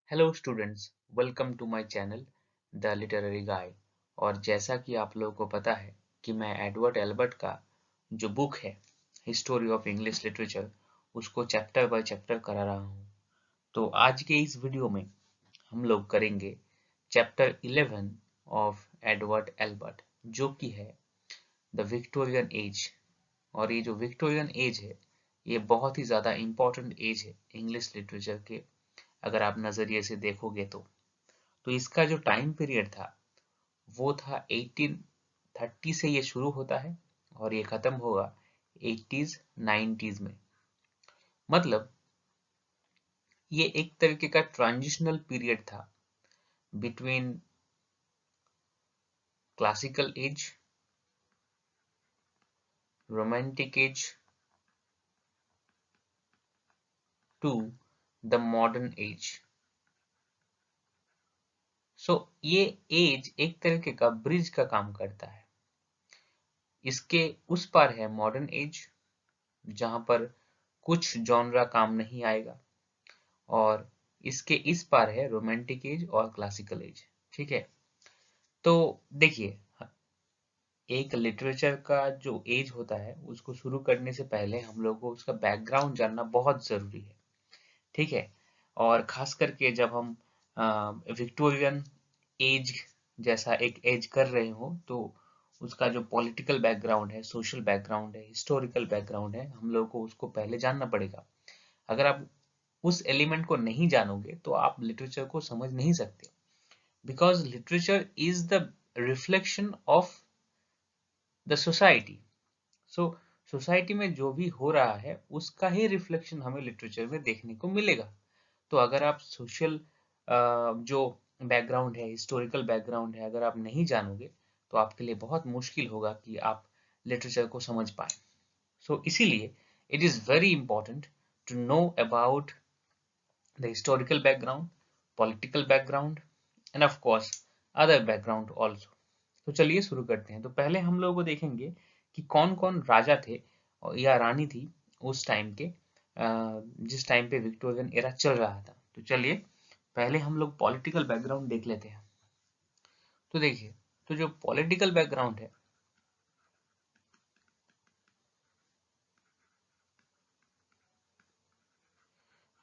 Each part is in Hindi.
Hello students, welcome to my channel the literary guide. और जैसा कि आप लोगों को पता है कि मैं एडवर्ड एल्बर्ट का जो बुक है हिस्टोरी ऑफ इंग्लिश लिटरेचर उसको चैप्टर बाय चैप्टर करा रहा हूँ। तो आज के इस वीडियो में हम लोग करेंगे चैप्टर 11 ऑफ एडवर्ड एल्बर्ट, जो कि है द विक्टोरियन एज। और ये जो विक्टोरियन एज है ये बहुत ही ज़्यादा इम्पोर्टेंट एज है इंग्लिश लिटरेचर के, अगर आप नज़रिए से देखोगे तो इसका जो टाइम पीरियड था वो था 1830 से ये शुरू होता है और ये खत्म होगा 80s 90s में। मतलब ये एक तरीके का ट्रांजिशनल पीरियड था between classical age, romantic age to the modern age. So ये एज एक तरीके का ब्रिज का काम करता है। इसके उस पार है मॉडर्न एज, जहां पर कुछ जॉनरा काम नहीं आएगा, और इसके इस पार है रोमांटिक एज और क्लासिकल एज। ठीक है, तो देखिए, एक लिटरेचर का जो एज होता है उसको शुरू करने से पहले हम लोग को उसका बैकग्राउंड जानना बहुत जरूरी है। ठीक है, और खास करके जब हम विक्टोरियन एज जैसा एक एज कर रहे हो तो उसका जो पॉलिटिकल बैकग्राउंड है, सोशल बैकग्राउंड है, हिस्टोरिकल बैकग्राउंड है, हम लोग को उसको पहले जानना पड़ेगा। अगर आप उस एलिमेंट को नहीं जानोगे तो आप लिटरेचर को समझ नहीं सकते, because literature is the reflection of the society. So society में जो भी हो रहा है उसका ही रिफ्लेक्शन हमें लिटरेचर में देखने को मिलेगा। तो अगर आप सोशल जो बैकग्राउंड है, हिस्टोरिकल बैकग्राउंड है, अगर आप नहीं जानोगे तो आपके लिए बहुत मुश्किल होगा कि आप लिटरेचर को समझ पाए। सो इसीलिए it is very important to know about the historical background, political background, and of course other background also। तो चलिए शुरू करते हैं। तो पहले हम लोगों को देखेंगे कि कौन कौन राजा थे या रानी थी उस टाइम के, जिस टाइम पे विक्टोरियन एरा चल रहा था। तो चलिए पहले हम लोग पॉलिटिकल बैकग्राउंड देख लेते हैं। तो देखिए, तो जो पॉलिटिकल बैकग्राउंड है,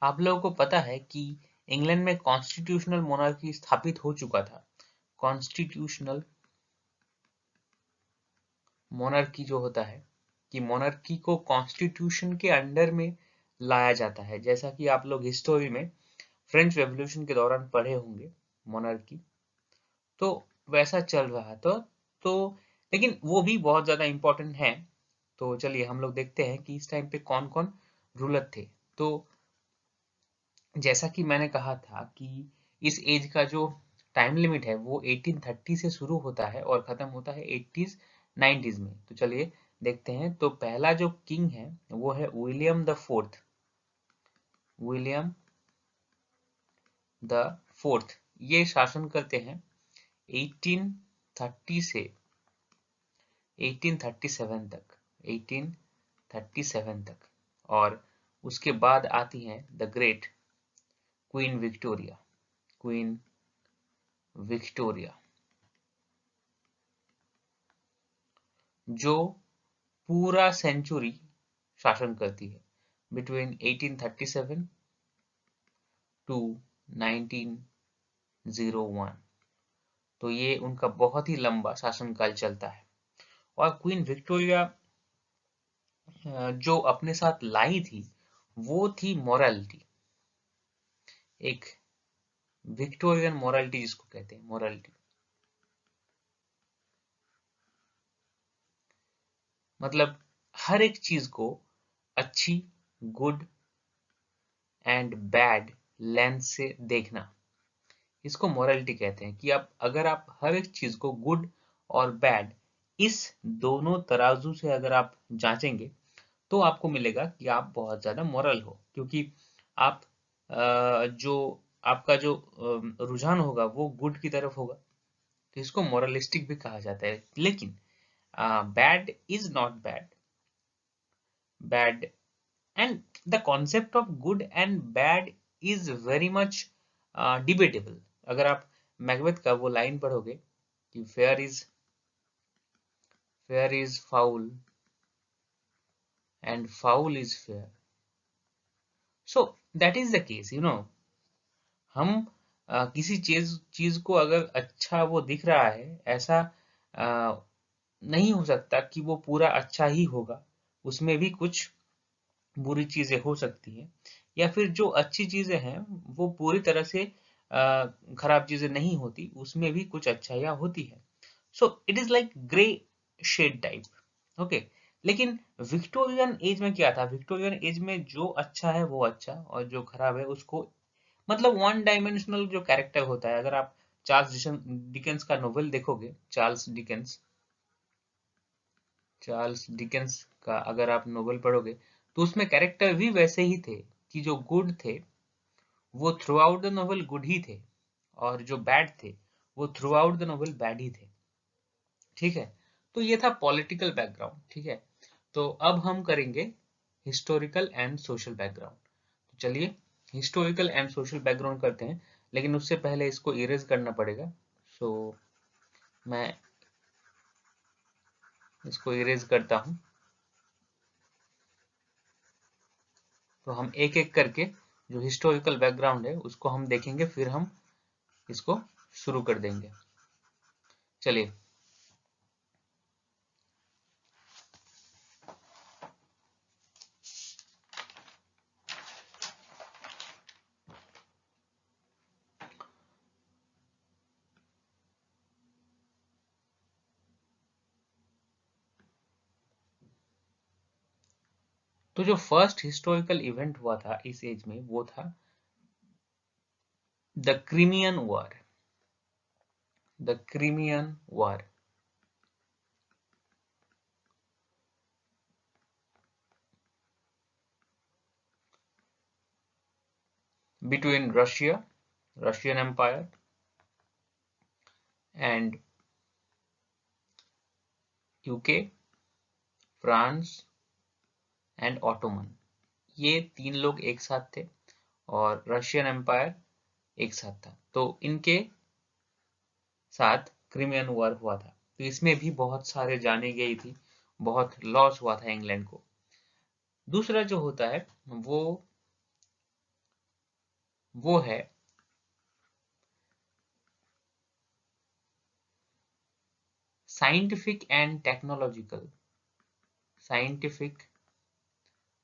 आप लोगों को पता है कि इंग्लैंड में कॉन्स्टिट्यूशनल मोनार्की स्थापित हो चुका था। कॉन्स्टिट्यूशनल मोनार्की जो होता है कि मोनार्की को कॉन्स्टिट्यूशन के अंडर में लाया जाता है, जैसा कि आप लोग हिस्टोरी में फ्रेंच रेवोल्यूशन के दौरान पढ़े होंगे मोनार्की। तो वैसा चल रहा तो लेकिन वो भी बहुत ज्यादा इंपॉर्टेंट है। तो चलिए हम लोग देखते हैं कि इस टाइम पे कौन कौन रूलर थे। तो जैसा कि मैंने कहा था कि इस एज का जो टाइम लिमिट है वो 1830 से शुरू होता है और खत्म होता है 80s 90s में। तो चलिए देखते हैं। तो पहला जो किंग है वो है William the fourth. William the fourth ये शासन करते हैं 1830 से 1837 तक, 1837 तक। और उसके बाद आती हैं the great queen Victoria. Queen Victoria जो पूरा सेंचुरी शासन करती है बिटवीन 1837 टू 1901। तो ये उनका बहुत ही लंबा शासनकाल चलता है। और क्वीन विक्टोरिया जो अपने साथ लाई थी वो थी मोरालिटी, एक विक्टोरियन मोरालिटी जिसको कहते हैं मोरालिटी। मतलब हर एक चीज को अच्छी, गुड एंड बैड लेंस से देखना, इसको मोरालिटी कहते हैं। कि आप अगर आप हर एक चीज को गुड और बैड इस दोनों तराजू से अगर आप जांचेंगे तो आपको मिलेगा कि आप बहुत ज्यादा मोरल हो, क्योंकि आप जो आपका जो रुझान होगा वो गुड की तरफ होगा। तो इसको मोरलिस्टिक भी कहा जाता है। लेकिन bad is not bad. Bad and the concept of good and bad is very much debatable. अगर आप मैकबेथ का वो लाइन पढ़ोगे कि fair is foul and foul is fair, so that is the case, हम किसी चीज को अगर अच्छा वो दिख रहा है, ऐसा नहीं हो सकता कि वो पूरा अच्छा ही होगा, उसमें भी कुछ बुरी चीजें हो सकती हैं, या फिर जो अच्छी चीजें हैं वो पूरी तरह से खराब चीजें नहीं होती, उसमें भी कुछ अच्छाइयाँ होती है। So it is like grey shade type, okay. लेकिन विक्टोरियन एज में क्या था? विक्टोरियन एज में जो अच्छा है वो अच्छा, और जो खराब है उसको, मतलब वन डायमेंशनल जो कैरेक्टर होता है। अगर आप चार्ल्स डिकेंस का नोवेल देखोगे, चार्ल्स डिकेंस का अगर आप नोवेल पढ़ोगे, तो उसमें कैरेक्टर भी वैसे ही थे कि जो गुड थे वो throughout the novel good ही थे, और जो बैड थे वो throughout the novel bad ही थे, ठीक है। तो ये था पॉलिटिकल बैकग्राउंड, ठीक है। तो अब हम करेंगे हिस्टोरिकल एंड सोशल बैकग्राउंड। तो चलिए हिस्टोरिकल एंड सोशल बैकग्राउंड करते हैं, लेकिन उससे पहले इसको इरेज करना पड़ेगा। सो मैं इसको इरेज करता हूं। तो हम एक एक करके जो हिस्टोरिकल बैकग्राउंड है उसको हम देखेंगे, फिर हम इसको शुरू कर देंगे। चलिए, तो जो फर्स्ट हिस्टोरिकल इवेंट हुआ था इस एज में वो था the Crimean war. The Crimean war between Russian Empire and UK, France and Ottoman. ये तीन लोग एक साथ थे, और रशियन एम्पायर एक साथ था। तो इनके साथ क्रीमियन वॉर हुआ था। तो इसमें भी बहुत सारे जाने गई थी, बहुत लॉस हुआ था इंग्लैंड को। दूसरा जो होता है वो है scientific and technological, scientific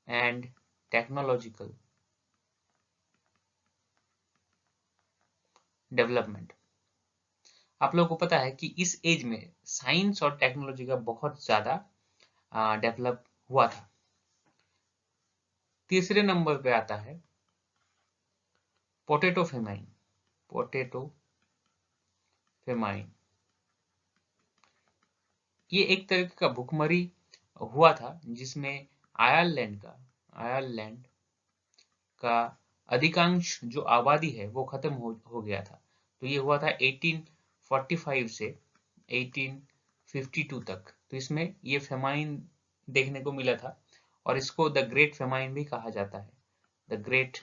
and technological development. आप लोगों को पता है कि इस एज में साइंस और टेक्नोलॉजी का बहुत ज्यादा डेवलप हुआ था। तीसरे नंबर पे आता है पोटैटो फेमाइन। पोटैटो फेमाइन ये एक तरह का भुखमरी हुआ था, जिसमें आयरलैंड का अधिकांश जो आबादी है वो खत्म हो गया था। तो ये हुआ था 1845 से 1852 तक। तो इसमें ये फेमाइन देखने को मिला था, और इसको द ग्रेट फेमाइन भी कहा जाता है। द ग्रेट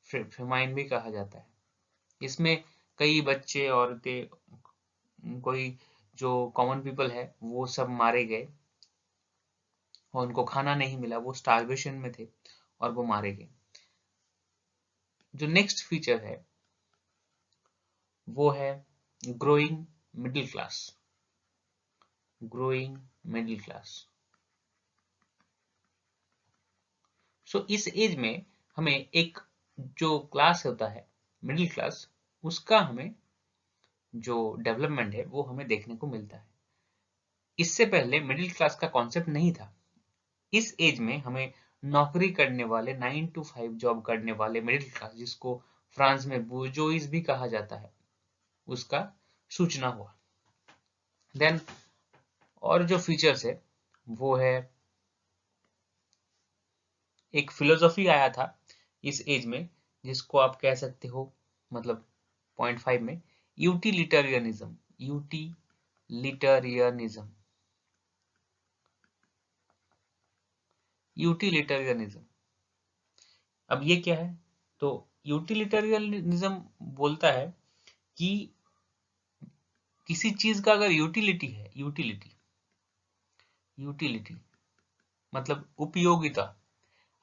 फेमाइन भी कहा जाता है। इसमें कई बच्चे, औरतें, कोई जो कॉमन पीपल है वो सब मारे गए, और उनको खाना नहीं मिला, वो स्टारवेशन में थे और वो मारे गए। जो नेक्स्ट फीचर है वो है growing middle class. Growing middle class. So इस एज में हमें एक जो क्लास होता है मिडिल क्लास, उसका हमें जो डेवलपमेंट है वो हमें देखने को मिलता है। इससे पहले मिडिल क्लास का कॉन्सेप्ट नहीं था। इस एज में हमें नौकरी करने वाले 9 to 5 जॉब करने वाले मिडिल क्लास, जिसको फ्रांस में बुर्जोइस भी कहा जाता है, उसका सूचना हुआ। देन और जो फीचर्स है वो है एक फिलोसॉफी आया था इस एज में, जिसको आप कह सकते हो, मतलब .5 में, यूटिलिटरियनिज्म। यूटिलिटरियनिज्म यूटिलिटरियनिज्म। अब ये क्या है? तो यूटिलिटेरियनिज्म बोलता है कि किसी चीज का अगर यूटिलिटी है, यूटिलिटी मतलब उपयोगिता,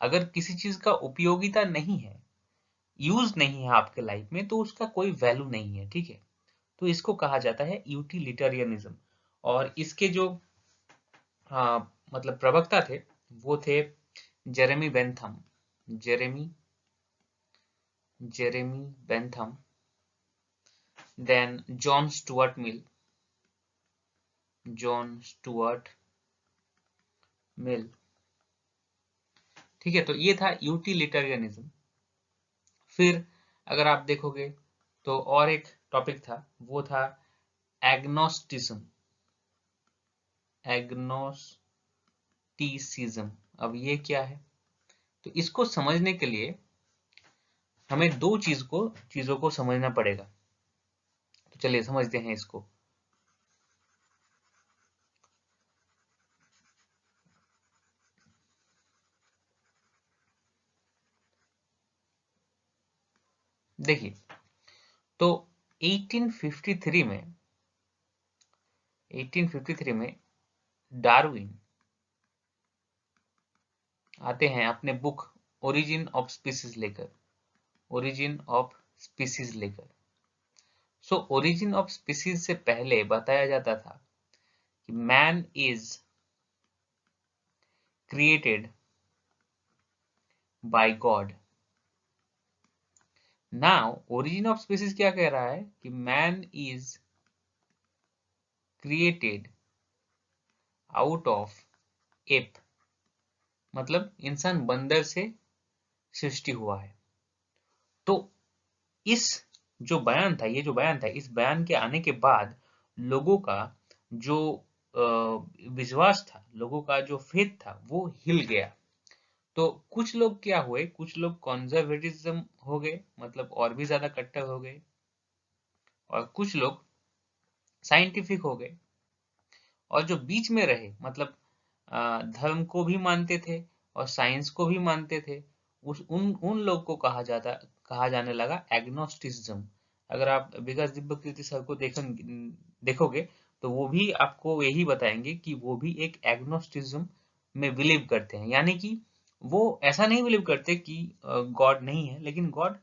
अगर किसी चीज का उपयोगिता नहीं है, यूज नहीं है आपके लाइफ में, तो उसका कोई वैल्यू नहीं है, ठीक है। तो इसको कहा जाता है यूटिलिटेरियनिज्म। और इसके जो मतलब प्रवक्ता थे वो थे Jeremy Bentham, Jeremy Bentham, then John Stuart Mill, ठीक है। तो ये था यूटिलिटेरियनिज्म। फिर अगर आप देखोगे तो और एक टॉपिक था, वो था एग्नोस्टिसिज्म। अब ये क्या है? तो इसको समझने के लिए हमें दो चीजों को समझना पड़ेगा। तो चलिए समझते हैं इसको। देखिए, तो 1853 में डार्विन आते हैं अपने बुक ओरिजिन ऑफ स्पीसीज लेकर। सो ओरिजिन ऑफ स्पीसीज से पहले बताया जाता था कि man is created by God. Now origin of species क्या कह रहा है कि man is created out of app, मतलब इंसान बंदर से सृष्टि हुआ है। तो इस इस बयान के आने के बाद लोगों का जो विश्वास था, लोगों का जो फेथ था, वो हिल गया। तो कुछ लोग क्या हुए, कुछ लोग कॉन्जर्वेटिज्म हो गए, मतलब और भी ज्यादा कट्टर हो गए, और कुछ लोग साइंटिफिक हो गए, और जो बीच में रहे, मतलब धर्म को भी मानते थे और साइंस को भी मानते थे, उस उन उन लोग को कहा जाने लगा एग्नोस्टिसिज्म। अगर आप विकास दिव्यकीर्ति सर को देखोगे तो वो भी आपको यही बताएंगे कि वो भी एक एग्नोस्टिसिज्म में बिलीव करते हैं। यानी कि वो ऐसा नहीं बिलीव करते कि गॉड नहीं है, लेकिन गॉड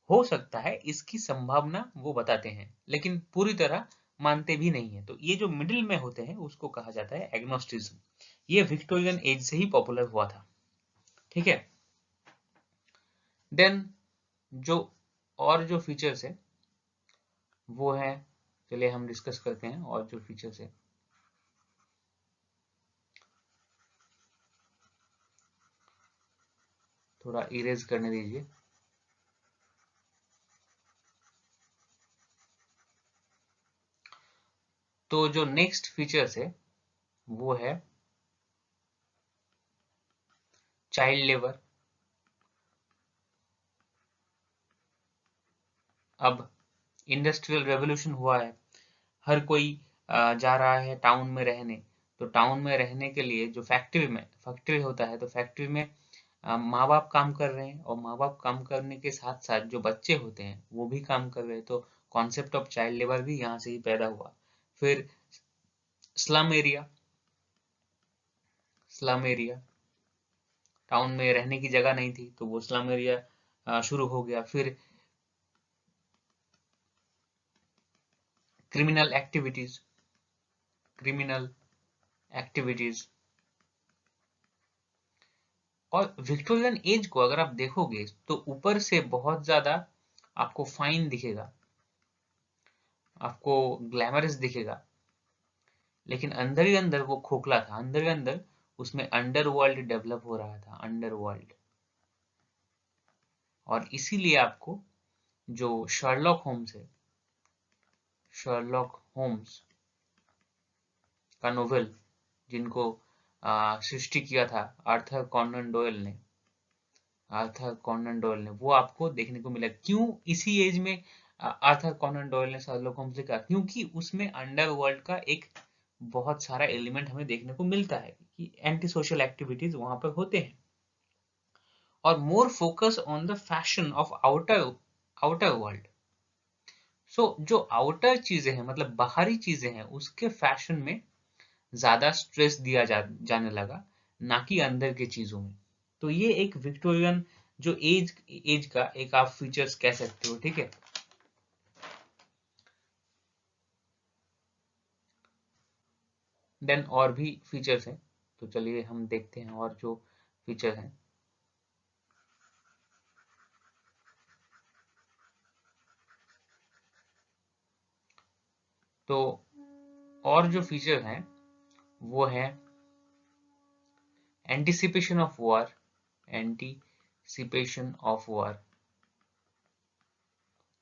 हो सकता है इसकी संभावना वो बताते हैं, लेकिन पूरी तरह मानते भी नहीं है। तो ये जो मिडिल में होते हैं उसको कहा जाता है एग्नोस्टिज्म। ये विक्टोरियन एज से ही पॉपुलर हुआ था, ठीक है। देन जो और जो फीचर्स है वो है, चलिए हम डिस्कस करते हैं और जो फीचर्स है। थोड़ा इरेज करने दीजिए। तो जो नेक्स्ट फीचर्स है वो है चाइल्ड लेबर। अब इंडस्ट्रियल रेवोल्यूशन हुआ है, हर कोई जा रहा है टाउन में रहने। तो टाउन में रहने के लिए जो फैक्ट्री होता है, तो फैक्ट्री में माँ बाप काम कर रहे हैं, और माँ बाप काम करने के साथ साथ जो बच्चे होते हैं वो भी काम कर रहे हैं। तो कॉन्सेप्ट ऑफ चाइल्ड लेबर भी यहाँ से ही पैदा हुआ। फिर स्लम एरिया, टाउन में रहने की जगह नहीं थी, तो वो स्लम एरिया शुरू हो गया। फिर क्रिमिनल एक्टिविटीज। और विक्टोरियन एज को अगर आप देखोगे तो ऊपर से बहुत ज्यादा आपको फाइन दिखेगा, आपको ग्लैमरस दिखेगा, लेकिन अंदर ही अंदर वो खोखला था। अंदर ही अंदर उसमें अंडरवर्ल्ड डेवलप हो रहा था, अंडरवर्ल्ड। और इसीलिए आपको जो शर्लॉक होम्स का नोवेल, जिनको सृष्टि किया था आर्थर कॉनन डॉयल ने, वो आपको देखने को मिला। क्यों इसी एज में आर्थर कॉनन डॉयल ने शर्लॉक होम्स लिखा? क्योंकि उसमें अंडरवर्ल्ड का एक बहुत सारा एलिमेंट हमें देखने को मिलता है कि एंटी सोशल एक्टिविटीज वहां पर होते हैं। और more focus on the fashion of outer world. So जो आउटर चीजें हैं, मतलब बाहरी चीजें हैं, उसके फैशन में ज्यादा स्ट्रेस दिया जाने लगा, ना कि अंदर के चीजों में। तो ये एक विक्टोरियन जो एज का एक आप फीचर्स कह सकते हो, ठीक है। देन और भी फीचर्स हैं, तो चलिए हम देखते हैं और जो फीचर हैं। तो और जो फीचर हैं वो है anticipation of war. Anticipation of war,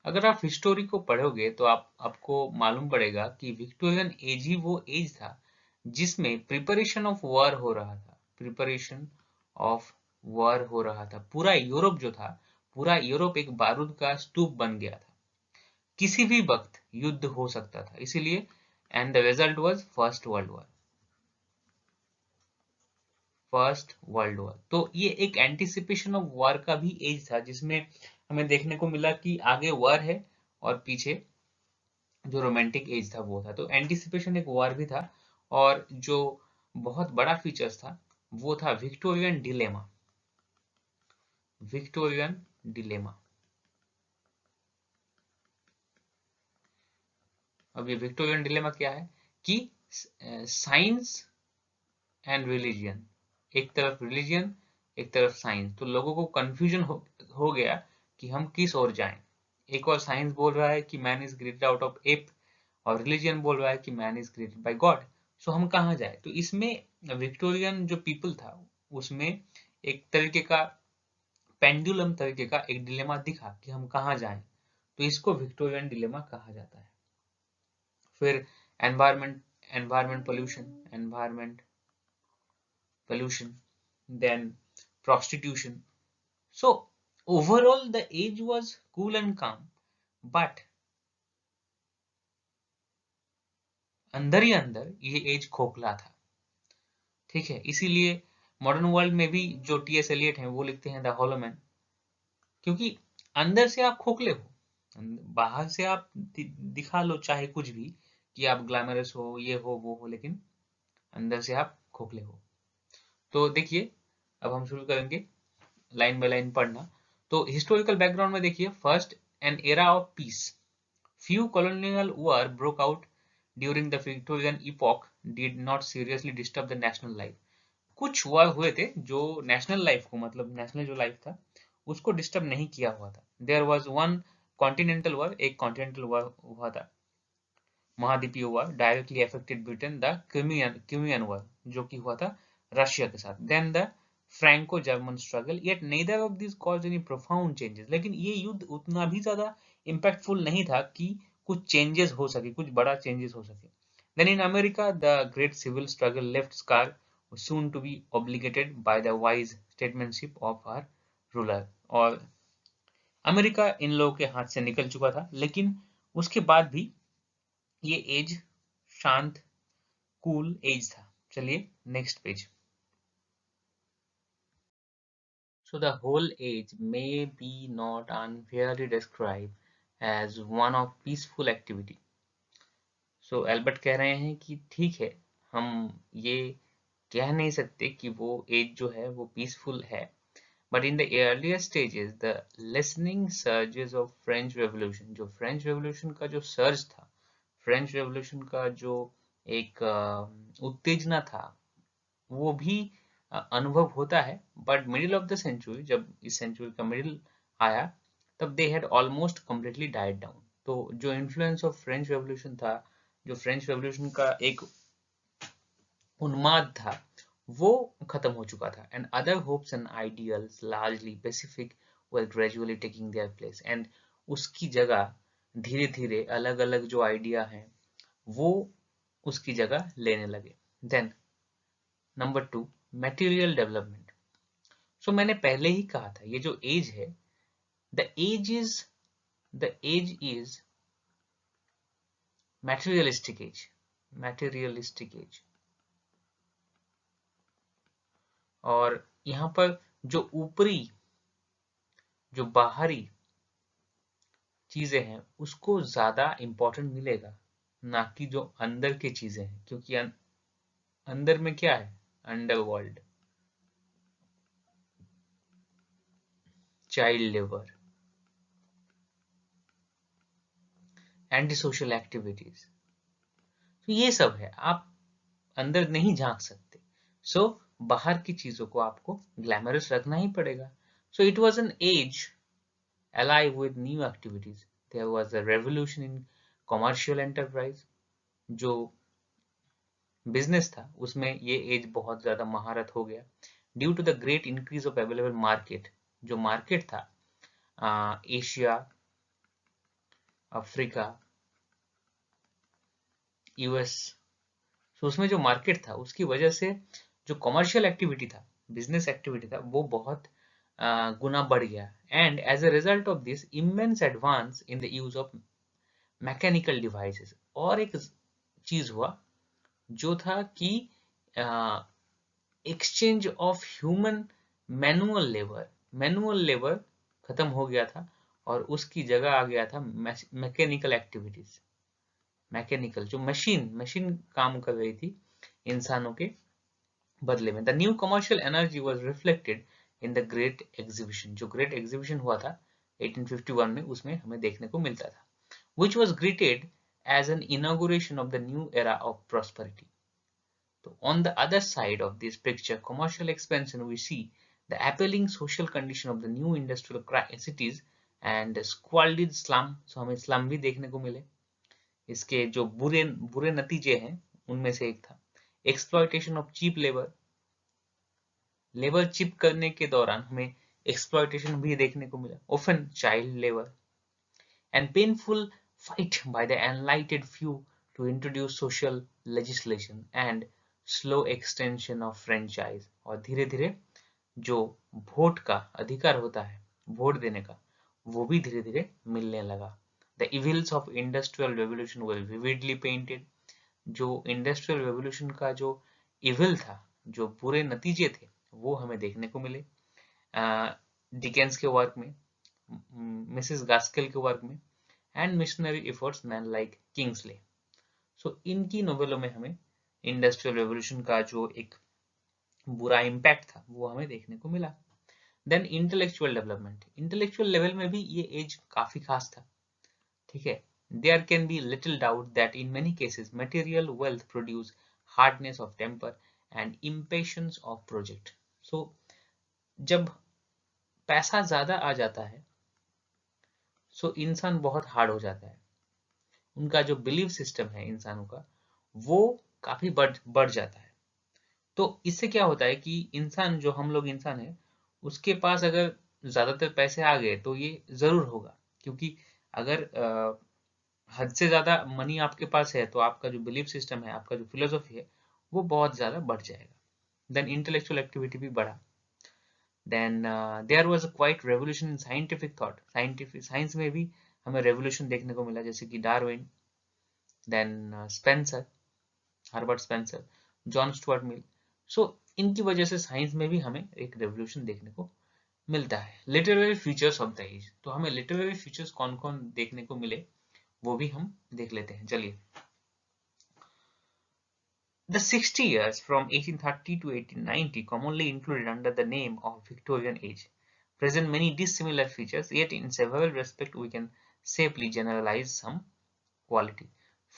अगर आप हिस्टोरी को पढ़ोगे तो आपको मालूम पड़ेगा कि विक्टोरियन एज ही वो एज था जिसमें प्रिपरेशन ऑफ वॉर हो रहा था। प्रिपरेशन ऑफ वॉर हो रहा था। पूरा यूरोप जो था, पूरा यूरोप एक बारूद का स्तूप बन गया था। किसी भी वक्त युद्ध हो सकता था, इसीलिए and the result was first world war. First world war, तो ये एक एंटिसिपेशन ऑफ वॉर का भी एज था, जिसमें हमें देखने को मिला कि आगे वॉर है और पीछे जो रोमांटिक एज था वो था। तो एंटिसिपेशन एक वॉर भी था। और जो बहुत बड़ा फीचर्स था वो था विक्टोरियन डिलेमा। Victorian dilemma. अब ये विक्टोरियन डिलेमा क्या है कि साइंस एंड रिलीजियन, एक तरफ रिलीजियन एक तरफ साइंस, तो लोगों को कंफ्यूजन हो गया कि हम किस ओर जाएं। एक और साइंस बोल रहा है कि man is created out of ape, और रिलीजियन बोल रहा है कि man is created by God. So हम कहाँ जाए? तो इसमें विक्टोरियन जो पीपल था उसमें एक तरीके का पेंडुलम तरीके का एक डिलेमा दिखा कि हम कहाँ जाएं। तो इसको विक्टोरियन डिलेमा कहा जाता है। फिर environment, environment pollution, then prostitution. So overall the age was cool and calm, but अंदर ही अंदर ये एज खोखला था, ठीक है। इसीलिए मॉडर्न वर्ल्ड में भी जो टीएस एलियट हैं वो लिखते हैं द हॉलो मैन, क्योंकि अंदर से आप खोखले हो। बाहर से आप दिखा लो चाहे कुछ भी कि आप ग्लैमरस हो, ये हो वो हो, लेकिन अंदर से आप खोखले हो। तो देखिए, अब हम शुरू करेंगे लाइन बाय लाइन पढ़ना। तो हिस्टोरिकल बैकग्राउंड में देखिए, first an era of peace. Few colonial war broke out during the Victorian epoch did not seriously disturb the national life. कुछ वॉर हुए थे जो नेशनल लाइफ को, मतलब नेशनल जो लाइफ था उसको डिस्टर्ब नहीं किया हुआ था। There was one continental war, एक कॉन्टिनेंटल वॉर हुआ था, महाद्वीपीय war, directly affected Britain, the Crimean war जो कि हुआ था रशिया के साथ। Then the Franco German struggle, yet neither of this caused any profound changes. लेकिन ये युद्ध उतना भी ज्यादा इम्पैक्टफुल नहीं था कि कुछ चेंजेस हो सके, कुछ बड़ा चेंजेस हो सके। Then in America the great civil struggle left scar soon to be obligated by the wise statesmanship of our ruler। और अमेरिका इन लोगों के हाथ से निकल चुका था, लेकिन उसके बाद भी ये एज शांत कूल एज था। चलिए next page. So the whole age may be not unfairly described as one of peaceful activity। So Albert कह रहे हैं कि ठीक है, हम ये कह नहीं सकते कि वो एज जो है वो पीसफुल है। But in the earlier stages, the listening surges of French Revolution, जो फ्रेंच रेवोल्यूशन का जो सर्ज था, फ्रेंच रेवोल्यूशन का जो एक उत्तेजना था, वो भी अनुभव होता है। But middle of the century, जब इस सेंचुरी का मिडिल आया, तब they had almost completely died down. तो जो इन्फ्लुएंस ऑफ फ्रेंच रेवोल्यूशन था, जो फ्रेंच रेवोल्यूशन का एक उन्माद था, वो खत्म हो चुका था। And other hopes and ideals largely Pacific were gradually taking their place. And उसकी जगह धीरे धीरे अलग अलग जो आइडिया हैं वो उसकी जगह लेने लगे। Then number 2, material development. So मैंने पहले ही कहा था, ये जो एज है, the age is materialistic age. Materialistic age. और यहाँ पर जो ऊपरी जो बाहरी चीजें हैं उसको ज्यादा इम्पोर्टेंट मिलेगा, ना कि जो अंदर की चीजें हैं, क्योंकि अंदर में क्या है, underworld, child labour, anti social activities, तो ये सब है, आप अंदर नहीं झांक सकते। सो बाहर की चीजों को आपको ग्लैमरस रखना ही पड़ेगा। So it was an age alive with new activities. There was a revolution in commercial enterprise. जो बिजनेस था उसमें ये एज बहुत ज्यादा महारत हो गया, due to the great increase of available market. जो मार्केट था एशिया, अफ्रीका, यूएस, तो उसमें जो मार्केट था उसकी वजह से जो कमर्शियल एक्टिविटी था, बिजनेस एक्टिविटी था, वो बहुत गुना बढ़ गया। And as a result of this immense advance in the use of mechanical devices. और एक चीज हुआ जो था कि exchange of human manual labour, manual labour खत्म हो गया था और उसकी जगह आ गया था मैकेनिकल एक्टिविटीज। मैकेनिकल जो मशीन मशीन काम कर रही थी इंसानों के बदले में। The new commercial energy was reflected in the great exhibition. जो ग्रेट एग्जीबिशन हुआ था 1851 में, उसमें हमें देखने को मिलता था, which was greeted as an inauguration of the new era of prosperity. So on the other side of this picture, commercial expansion, we see the appalling social condition of the new industrial cities and squalid slum. So हमें slum भी देखने को मिले। इसके जो बुरे बुरे नतीजे हैं उनमें से एक था exploitation of cheap labor. Labour chip करने के दौरान हमें exploitation भी देखने को मिला, often child labor, and painful fight by the enlightened few to introduce social legislation and slow extension of franchise. और धीरे धीरे जो वोट का अधिकार होता है, वोट देने का, वो भी धीरे धीरे मिलने लगा। The evils of industrial revolution were vividly painted. जो इंडस्ट्रियल रेवोल्यूशन का जो इविल था, जो बुरे नतीजे थे, वो हमें देखने को मिले डिकेंस के वर्क में, मिसेस गास्केल के वर्क में, and missionary efforts man like Kingsley. So इनकी नोवेलों में हमें इंडस्ट्रियल रेवोल्यूशन का जो एक बुरा इम्पैक्ट था वो हमें देखने को मिला। Then intellectual development, intellectual level में भी ये एज काफी खास था, ठीक है। There can be little doubt that in many cases material wealth produce hardness of temper and impatience of project. So जब पैसा ज्यादा आ जाता है सो इंसान बहुत हार्ड हो जाता है, उनका जो बिलीव सिस्टम है इंसानों का वो काफी बढ़ जाता है। तो इससे क्या होता है कि इंसान, जो हम लोग इंसान है, उसके पास अगर ज्यादातर पैसे आ गए तो ये जरूर होगा, क्योंकि अगर हद से ज्यादा मनी आपके पास है तो आपका जो बिलीफ सिस्टम है, आपका जो फिलोसफी है, वो बहुत ज्यादा बढ़ जाएगा। देन इंटेलेक्चुअल एक्टिविटी भी बढ़ा। Then there was a quiet revolution in scientific thought, scientific science में भी हमें रेवोल्यूशन देखने को मिला, जैसे कि Darwin, then Spencer, Herbert Spencer, John Stuart Mill. So इनकी वजह से साइंस में भी हमें एक रेवोल्यूशन देखने को मिलता है। Literary features of the age, तो हमें लिटरेरी फीचर्स कौन कौन देखने को मिले वो भी हम देख लेते हैं, चलिए। The 60 years from 1830 to 1890, commonly included under the name of Victorian Age, present many dissimilar features, yet in several respects we can safely generalize some quality.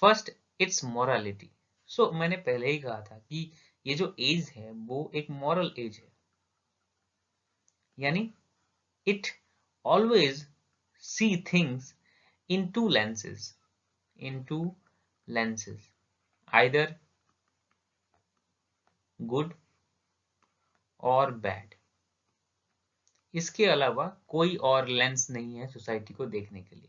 First, its morality. So मैंने पहले ही कहा था कि ये जो एज है वो एक मॉरल एज है, यानी it always see things in two lenses, either good और बैड। इसके अलावा कोई और लेंस नहीं है सोसाइटी को देखने के लिए।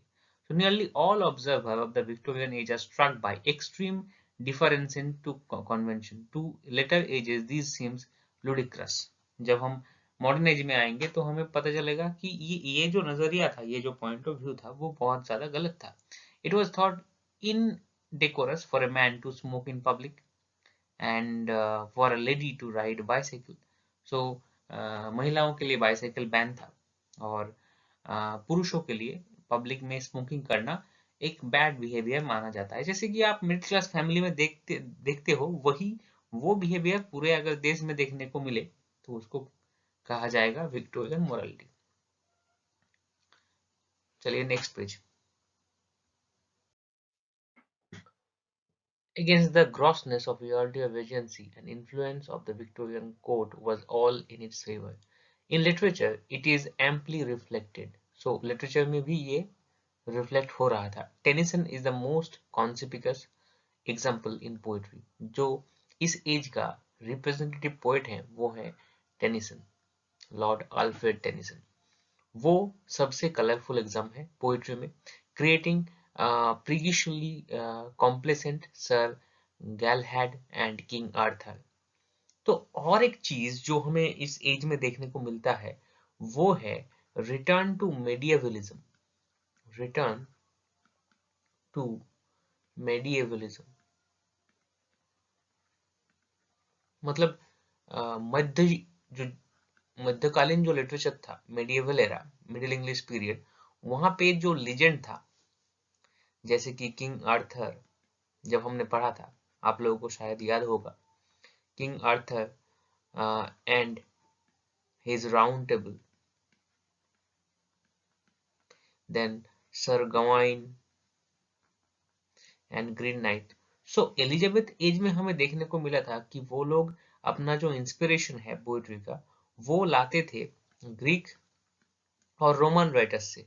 So nearly all observers of the Victorian age are struck by extreme difference in two convention. To later ages these seems ludicrous. जब हम मॉडर्न एज में आएंगे तो हमें पता चलेगा कि ये जो नजरिया था, ये जो पॉइंट ऑफ व्यू था, वो बहुत ज्यादा गलत था। It was thought indecorous for a man to smoke in public and for a lady to ride bicycle. So महिलाओं के लिए बाइसाइकिल बैन था और पुरुषों के लिए पब्लिक में स्मोकिंग करना एक बैड बिहेवियर माना जाता है। जैसे कि आप मिडिल क्लास फैमिली में देखते देखते हो, वही वो बिहेवियर पूरे अगर देश में देखने को मिले तो उसको कहा जाएगा विक्टोरियन मोरालिटी। चलिए next page. Against the grossness of earlier regency and influence of the Victorian court was all in its favor. In literature, it is amply reflected. So, literature में भी ये reflect हो रहा था. Tennyson is the most conspicuous example in poetry. जो इस एज का representative poet है वो है टेनिसन, लॉर्ड अल्फ्रेड टेनिसन। वो सबसे कलरफुल एग्जाम है पोइट्री में, creating preciously complacent Sir Galahad and King Arthur. तो और एक चीज जो हमें इस एज में देखने को मिलता है वो है रिटर्न टू मेडिएवलिज्म, रिटर्न टू मेडिएवलिज्म। मतलब मध्य जो मध्यकालीन जो लिटरेचर था, medieval era, middle English period, वहां पे जो लीजेंड था जैसे कि किंग आर्थर, जब हमने पढ़ा था आप लोगों को शायद याद होगा, King Arthur and his round table, then sir Gawain and green knight. So Elizabeth age में हमें देखने को मिला था कि वो लोग अपना जो इंस्पिरेशन है पोएट्री का वो लाते थे ग्रीक और रोमन राइटर्स से।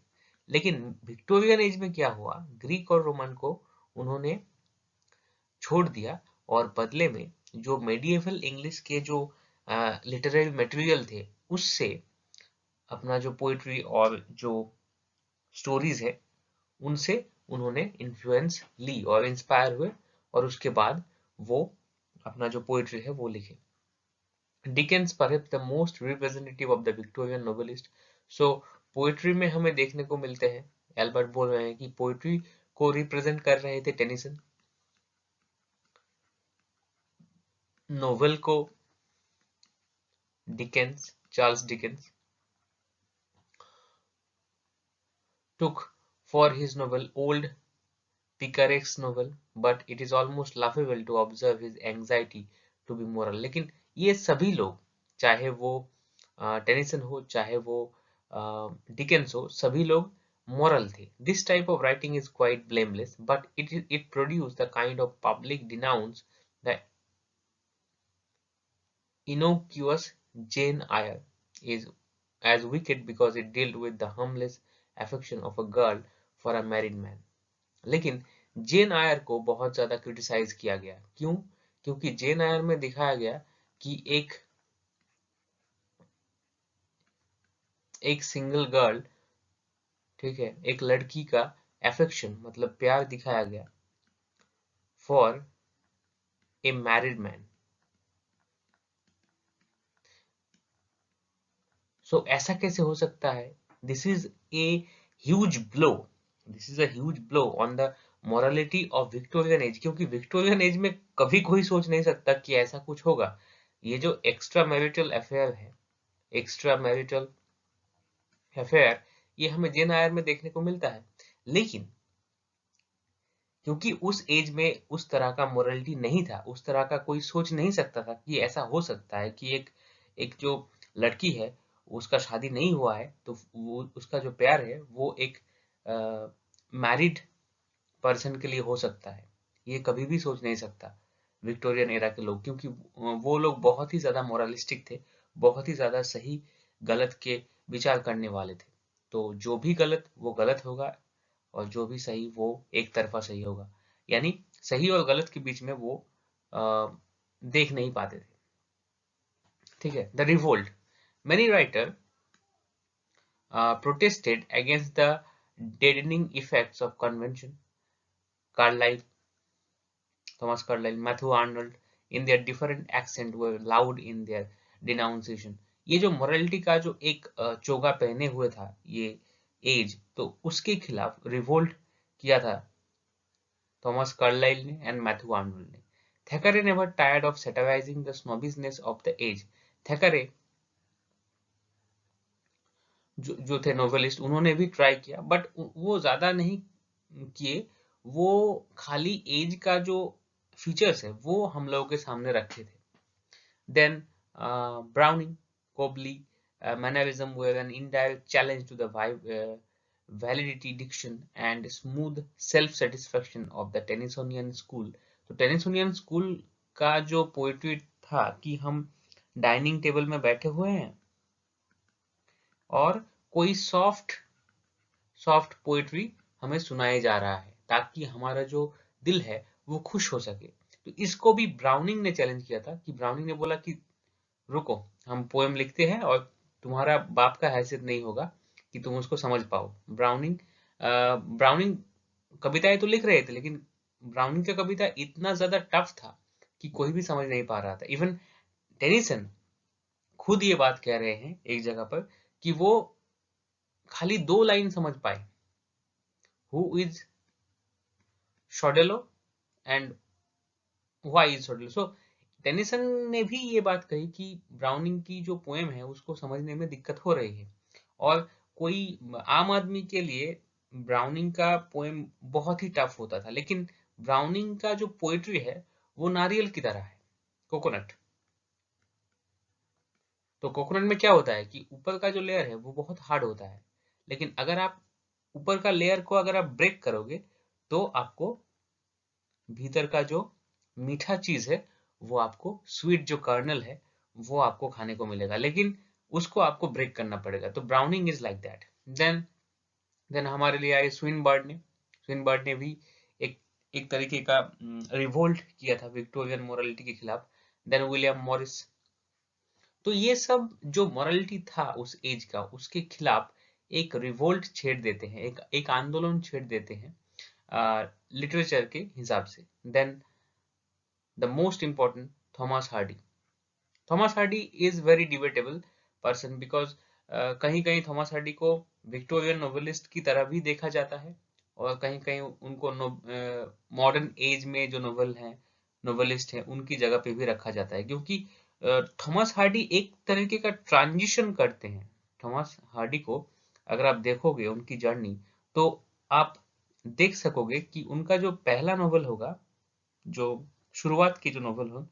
लेकिन विक्टोरियन एज में क्या हुआ, ग्रीक और रोमन को उन्होंने छोड़ दिया और बदले में जो मेडिएवल इंग्लिश के जो लिटरेरी मटेरियल थे उससे अपना जो पोएट्री और जो स्टोरीज है उनसे उन्होंने इन्फ्लुएंस ली और इंस्पायर हुए और उसके बाद वो अपना जो पोएट्री है वो लिखे। Dickens perhaps the most representative of the Victorian novelist. So poetry में हमें देखने को मिलते हैं, एल्बर्ट बोल रहे हैं कि पोएट्री को रिप्रेजेंट कर रहे थे टेनिसन, नोवेल को Dickens, Charles Dickens took for his novel Old Picaret's novel, but it is almost laughable to observe his anxiety to be moral। लेकिन ये सभी लोग, चाहे वो टेनिसन हो चाहे वो डिकेंस हो, सभी लोग moral थे। This type of writing is quite blameless, but it produced the kind of public denounce the innocuous Jane Eyre is as wicked because it dealt with the harmless affection of a girl for a married man। लेकिन जेन आयर को बहुत ज्यादा क्रिटिसाइज किया गया। क्यों? क्योंकि जेन आयर में दिखाया गया कि एक सिंगल गर्ल, ठीक है, एक लड़की का एफेक्शन मतलब प्यार दिखाया गया फॉर ए मैरिड मैन। सो ऐसा कैसे हो सकता है? This is a huge blow, this is a huge blow on the morality of Victorian age, क्योंकि विक्टोरियन एज में कभी कोई सोच नहीं सकता कि ऐसा कुछ होगा। ये जो एक्स्ट्रा मैरिटल अफेयर है, एक्स्ट्रा मैरिटल अफेयर, ये हमें जेन आयर में देखने को मिलता है। लेकिन क्योंकि उस एज में उस तरह का मोरालिटी नहीं था, उस तरह का कोई सोच नहीं सकता था कि ऐसा हो सकता है कि एक एक जो लड़की है उसका शादी नहीं हुआ है तो वो उसका जो प्यार है वो एक मैरिड पर्सन के लिए हो सकता है। ये कभी भी सोच नहीं सकता विक्टोरियन एरा के लोग, क्योंकि वो लोग बहुत ही ज्यादा मोरलिस्टिक थे, बहुत ही ज्यादा सही गलत के विचार करने वाले थे। तो जो भी गलत वो गलत होगा और जो भी सही वो एक तरफा सही होगा, यानी सही और गलत के बीच में वो देख नहीं पाते थे। ठीक है। The revolt, many writer protested against the deadening effects of convention. Carlyle, Thomas Carlyle, Matthew Arnold, in their different accent were loud in their denunciation। ये जो मोरालिटी का जो एक चोगा पहने हुए था ये एज, तो उसके खिलाफ रिवोल्ट किया था थॉमस कार्लाइल ने एंड मैथ्यू आर्नोल्ड ने। Thackeray never tired of satirizing the snobbishness of the age। Thackeray जो थे नोवेलिस्ट, उन्होंने भी ट्राई किया, बट वो ज्यादा नहीं किए। वो खाली एज का जो फीचर्स है वो हम लोगों के सामने रखे थे। देन ब्राउनिंग, कोबली, mannerism were an indirect challenge to the validity, diction and smooth self-satisfaction of the Tennysonian school। तो टेनिसोनियन स्कूल का जो पोएट्री था कि हम डाइनिंग टेबल में बैठे हुए हैं और कोई सॉफ्ट पोएट्री हमें सुनाया जा रहा है ताकि हमारा जो दिल है वो खुश हो सके। तो इसको भी ब्राउनिंग ने चैलेंज किया था कि ब्राउनिंग ने बोला कि रुको, हम पोएम लिखते हैं और तुम्हारा बाप का हैसियत नहीं होगा कि तुम उसको समझ पाओ। ब्राउनिंग कविताएं तो लिख रहे थे, लेकिन ब्राउनिंग का कविता इतना ज्यादा टफ था कि कोई भी समझ नहीं पा रहा था। इवन टेनिसन खुद ये बात कह रहे हैं एक जगह पर कि वो खाली 2 लाइन समझ पाए, who is Sordello and why is Sordello. So Tennyson ने भी ये बात कही कि ब्राउनिंग की जो पोएम है उसको समझने में दिक्कत हो रही है, और कोई आम आदमी के लिए ब्राउनिंग का पोएम बहुत ही टफ होता था। लेकिन ब्राउनिंग का जो पोएट्री है वो नारियल की तरह है, कोकोनट। तो कोकोनट में क्या होता है कि ऊपर का जो लेयर है वो बहुत हार्ड होता है, लेकिन अगर आप ऊपर का लेयर को अगर आप ब्रेक करोगे तो आपको भीतर का जो मीठा चीज है वो आपको, स्वीट जो कर्नल है वो आपको खाने को मिलेगा, लेकिन उसको आपको ब्रेक करना पड़ेगा। तो Browning is like that. Then हमारे लिए आए स्विनबर्ड ने भी एक एक तरीके का रिवोल्ट किया था विक्टोरियन मोरालिटी के खिलाफ। Then William Morris. तो ये सब जो मोरालिटी था उस एज का, उसके खिलाफ एक रिवोल्ट छेड़ देते हैं, एक आंदोलन छेड़ देते हैं लिटरेचर के हिसाब से। Then the most important, Thomas Hardy. Thomas Hardy is very debatable person because कहीं कहीं थॉमस हार्डी को विक्टोरियन नोवेलिस्ट की तरह भी देखा जाता है, और कहीं कहीं उनको मॉडर्न एज में जो नोवेलिस्ट हैं उनकी जगह पे भी रखा जाता है, क्योंकि थॉमस हार्डी एक तरीके का ट्रांजिशन करते हैं। थॉमस हार्डी को अगर आप देखोगे उनकी जर्नी, तो आप देख सकोगे कि उनका जो पहला नोवेल होगा, जो शुरुआत की जो नोवेल हो,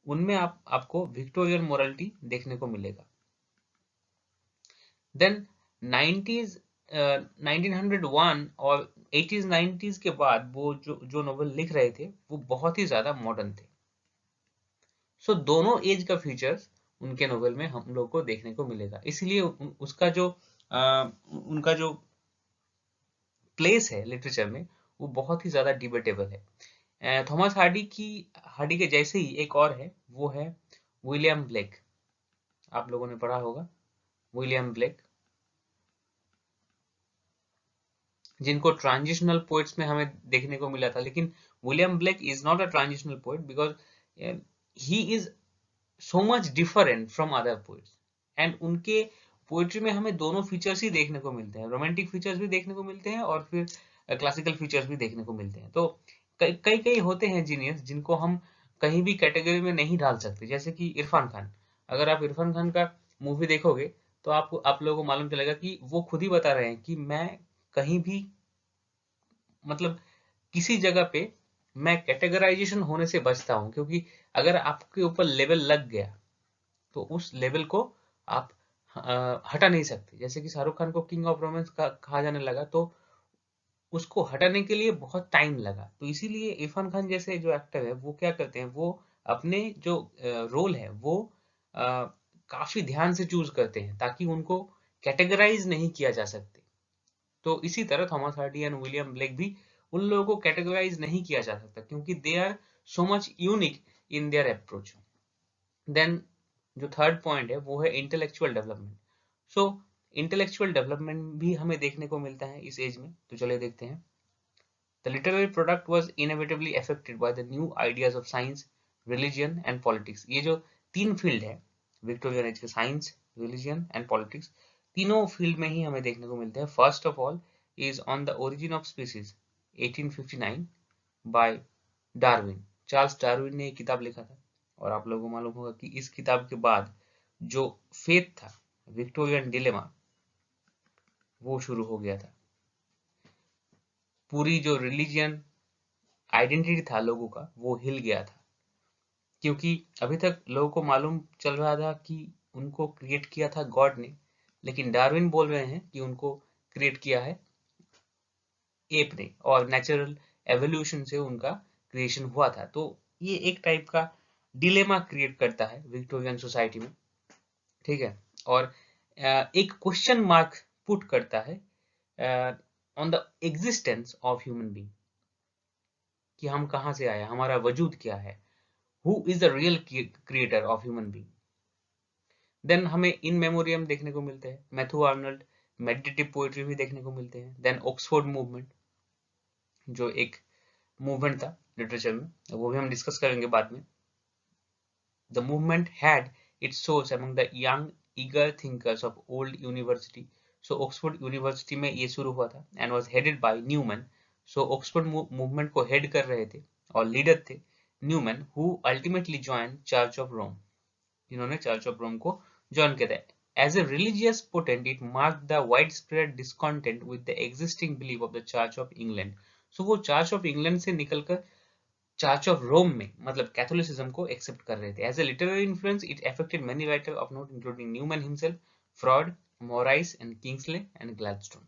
उनमें आपको विक्टोरियन मोरालिटी देखने को मिलेगा। देन 1901 और 80s 90s के बाद वो जो नोवेल लिख रहे थे वो बहुत ही ज्यादा मॉडर्न थे। सो दोनों एज का फीचर्स उनके नोवेल में हम लोग को देखने को मिलेगा। इसलिए उनका जो प्लेस है लिटरेचर में वो बहुत ही ज्यादा डिबेटेबल है। थॉमस हार्डी के जैसे ही एक और है, वो है विलियम ब्लेक। आप लोगों ने पढ़ा होगा विलियम ब्लेक, जिनको ट्रांजिशनल पोएट्स में हमें देखने को मिला था। लेकिन William Blake is not a transitional poet because he is so much different from other poets. And उनके पोएट्री में हमें दोनों फीचर्स ही देखने को मिलते हैं, रोमांटिक फीचर्स भी देखने को मिलते हैं और फिर क्लासिकल फीचर्स भी देखने को मिलते हैं। तो कई कई होते हैं जीनियस जिनको हम कहीं भी कैटेगरी में नहीं डाल सकते, जैसे कि इरफान खान। अगर आप इरफान खान का मूवी देखोगे तो आप लोगों को मालूम चलेगा कि वो खुद ही बता रहे हैं कि मैं कहीं भी, मतलब किसी जगह पे मैं कैटेगराइजेशन होने से बचता हूं, क्योंकि अगर आपके ऊपर लेवल लग गया तो उस लेवल को आप हटा नहीं सकते। जैसे कि शाहरुख खान को किंग ऑफ रोमांस कहा जाने लगा, तो उसको हटाने के लिए बहुत टाइम लगा। तो इसीलिए इरफान खान जैसे जो एक्टर है वो क्या करते हैं, वो अपने जो रोल है वो काफी ध्यान से चूज करते हैं ताकि उनको कैटेगराइज नहीं किया जा सकते। तो इसी तरह Thomas Hardy and William Blake भी, उन लोगों को कैटेगराइज नहीं किया जा सकता क्योंकि they are so much unique in their approach. Then जो थर्ड पॉइंट है वो है intellectual development. So intellectual development भी हमें देखने को मिलता है इस एज में। तो चलिए देखते हैं। The literary product was inevitably affected by the new ideas of science, religion and politics. ये जो तीन फील्ड है विक्टोरियन एज के, साइंस, रिलीजन एंड पॉलिटिक्स, तीनों फील्ड में ही हमें देखने को मिलते हैं। First of all is on the origin of species 1859 by Darwin. Charles Darwin ने एक किताब लिखा था, और आप लोगों को मालूम होगा कि इस किताब के बाद जो फेथ था, विक्टोरियन डिलेमा, वो शुरू हो गया था। पूरी जो रिलीजियन आइडेंटिटी था लोगों का वो हिल गया था, क्योंकि अभी तक लोगों को मालूम चल रहा था कि उनको क्रिएट किया था गॉड ने, लेकिन डार्विन बोल रहे हैं कि उनको क्रिएट किया है एप ने और नेचुरल एवोल्यूशन से उनका क्रिएशन हुआ था। तो ये एक टाइप का डिलेमा क्रिएट करता है विक्टोरियन सोसाइटी में, ठीक है। और एक क्वेश्चन मार्क पुट करता है on the existence of human being, कि हम कहाँ से आए, हमारा वजूद क्या है, who is the real creator of human being. Then हमें इन मेमोरियम देखने को मिलते हैं, मैथ्यू आर्नल्ड मेडिटेटिव पोएट्री भी देखने को मिलते हैं। देन ऑक्सफोर्ड मूवमेंट, जो एक मूवमेंट था लिटरेचर में, वो भी हम डिस्कस करेंगे बाद में। The movement had its source among the young eager thinkers of old university. So Oxford university में ये शुरू हुआ था and was headed by Newman. So Oxford movement को हेड कर रहे थे और लीडर थे Newman, who ultimately join church of Rome, जिन्होंने चर्च ऑफ रोम को ज्वाइन किया था। As a religious potent, it marked the widespread discontent with the existing belief of the Church of England. So वो चर्च ऑफ इंग्लैंड से निकलकर चर्च ऑफ रोम में मतलब कैथोलिसिज्म को एक्सेप्ट कर रहे थे। As a literary influence it affected many writer of note including Newman himself, Froude, Morris and Kingsley and Gladstone.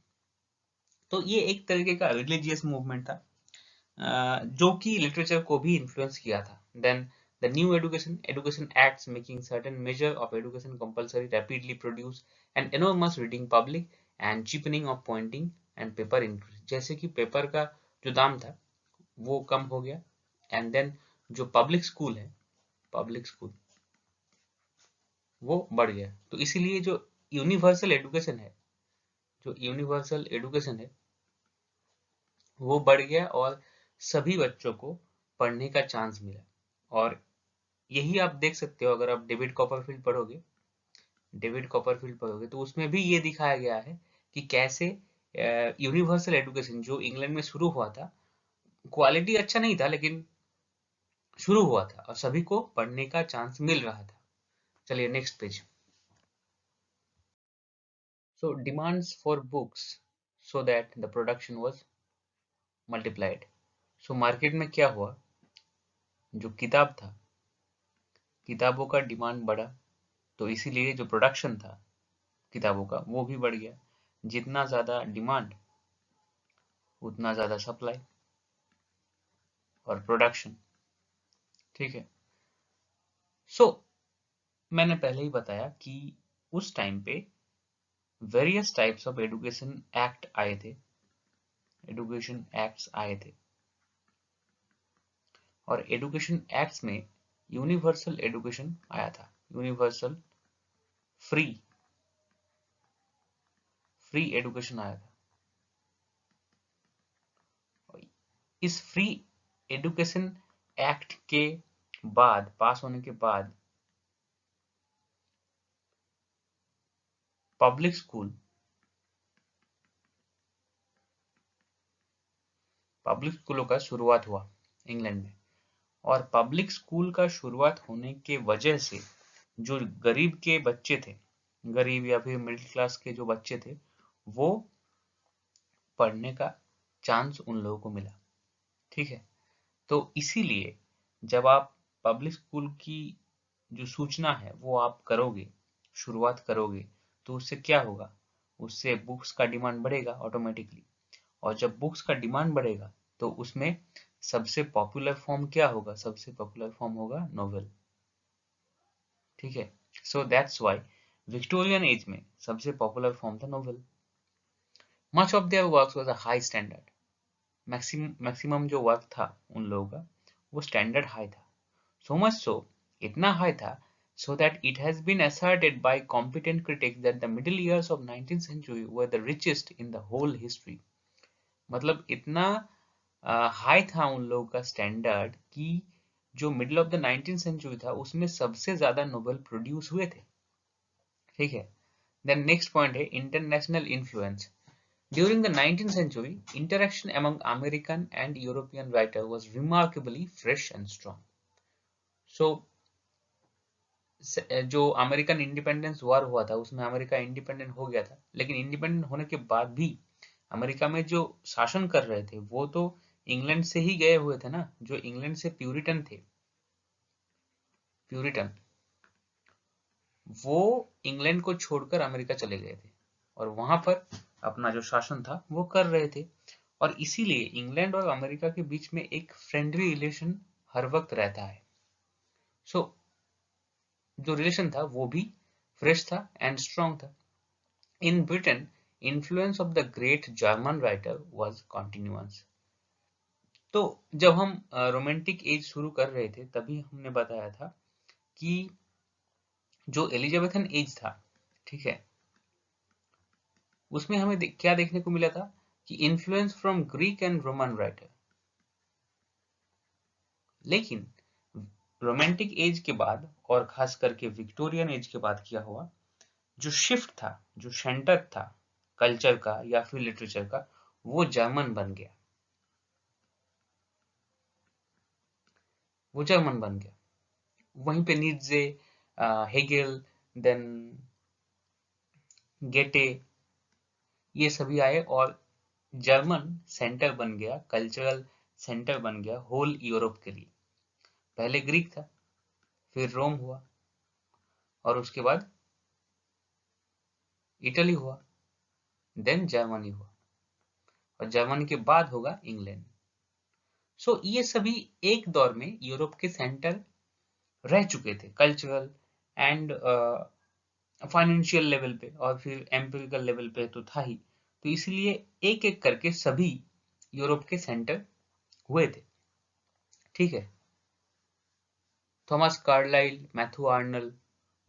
तो ये एक तरीके का रिलीजियस मूवमेंट था जो कि लिटरेचर को भी इन्फ्लुएंस किया था। Then the new education acts making certain measure of education compulsory rapidly produce an enormous reading public and cheapening of pointing and paper increase। जैसे कि पेपर का जो दाम था वो कम हो गया एंड देन जो पब्लिक स्कूल है, पब्लिक स्कूल वो बढ़ गया। तो इसीलिए जो यूनिवर्सल एजुकेशन है, जो यूनिवर्सल एजुकेशन है वो बढ़ गया और सभी बच्चों को पढ़ने का चांस मिला। और यही आप देख सकते हो, अगर आप डेविड कॉपरफील्ड पढ़ोगे, डेविड कॉपरफील्ड पढ़ोगे तो उसमें भी ये दिखाया गया है कि कैसे यूनिवर्सल एजुकेशन जो इंग्लैंड में शुरू हुआ था, क्वालिटी अच्छा नहीं था लेकिन शुरू हुआ था और सभी को पढ़ने का चांस मिल रहा था। चलिए next page. So demands for books so that the production was multiplied. So market में क्या हुआ, जो किताब था, किताबों का डिमांड बढ़ा, तो इसीलिए जो प्रोडक्शन था किताबों का वो भी बढ़ गया। जितना ज्यादा डिमांड उतना ज्यादा सप्लाई और प्रोडक्शन, ठीक है। सो मैंने पहले ही बताया कि उस टाइम पे various types of education act आए थे, एजुकेशन एक्ट्स आए थे और एजुकेशन एक्ट्स में यूनिवर्सल एजुकेशन आया था, यूनिवर्सल फ्री एजुकेशन आया था। इस फ्री एजुकेशन एक्ट के बाद, पास होने के बाद, पब्लिक स्कूलों का शुरुआत हुआ इंग्लैंड में। और पब्लिक स्कूल का शुरुआत होने के वजह से जो गरीब के बच्चे थे, गरीब या फिर मिडिल क्लास के जो बच्चे थे, वो पढ़ने का चांस उन लोगों को मिला, ठीक है। तो इसीलिए जब आप पब्लिक स्कूल की जो सूचना है वो आप करोगे, शुरुआत करोगे, तो उससे क्या होगा, उससे बुक्स का डिमांड बढ़ेगा ऑटोमेटिकली। और जब बुक्स का डिमांड बढ़ेगा तो उसमें सबसे पॉपुलर फॉर्म क्या होगा, सबसे पॉपुलर फॉर्म होगा नोवेल, ठीक है। So that's why Victorian age में सबसे पॉपुलर फॉर्म था novel. Much of their works was a high standard, maximum जो वर्क था उन लोगों का वो स्टैंडर्ड हाई था। सो मच सो, इतना हाई था, so that it has been asserted by competent critics that the middle years of 19th century were the richest in the whole history। मतलब इतना हाई था उन लोगों का स्टैंडर्ड कि जो middle of the 19th century था उसमें सबसे ज्यादा नोबेल प्रोड्यूस हुए थे, ठीक है। देन नेक्स्ट पॉइंट है international influence. During the 19th century, interaction among American and European writers was remarkably fresh and strong. So, जो अमेरिकन इंडिपेंडेंस वॉर हुआ था उसमें अमेरिका इंडिपेंडेंट हो गया था, लेकिन इंडिपेंडेंट होने के बाद भी अमेरिका में जो शासन कर रहे थे वो तो इंग्लैंड से ही गए हुए थे ना, जो इंग्लैंड से प्यूरिटन थे, प्यूरिटन, वो इंग्लैंड को छोड़कर अमेरिका चले गए थे और वहां पर अपना जो शासन था वो कर रहे थे। और इसीलिए इंग्लैंड और अमेरिका के बीच में एक फ्रेंडली रिलेशन हर वक्त रहता है। सो जो रिलेशन था वो भी फ्रेश था एंड स्ट्रांग था। In Britain influence of the great German writer was continuous. तो जब हम रोमांटिक एज शुरू कर रहे थे तभी हमने बताया था कि जो एलिजाबेथन एज था, ठीक है, उसमें हमें क्या देखने को मिला था कि influence from Greek and Roman writer. लेकिन रोमांटिक एज के बाद और खास करके विक्टोरियन एज के बाद क्या हुआ, जो शिफ्ट था, जो सेंटर था कल्चर का या फिर लिटरेचर का, वो जर्मन बन गया, वो जर्मन बन गया। वहीं पे नीट्जे, हेगेल, देन गेटे, ये सभी आए और जर्मन सेंटर बन गया, कल्चरल सेंटर बन गया होल यूरोप के लिए। पहले ग्रीक था, फिर रोम हुआ और उसके बाद इटली हुआ, देन जर्मनी हुआ और जर्मनी के बाद होगा इंग्लैंड। सो ये सभी एक दौर में यूरोप के सेंटर रह चुके थे, कल्चरल एंड फाइनेंशियल लेवल पे और फिर एम्पिरिकल लेवल पे तो था ही। तो इसलिए एक एक करके सभी यूरोप के सेंटर हुए थे, ठीक है। थॉमस कार्लाइल, मैथ्यू आर्नल्ड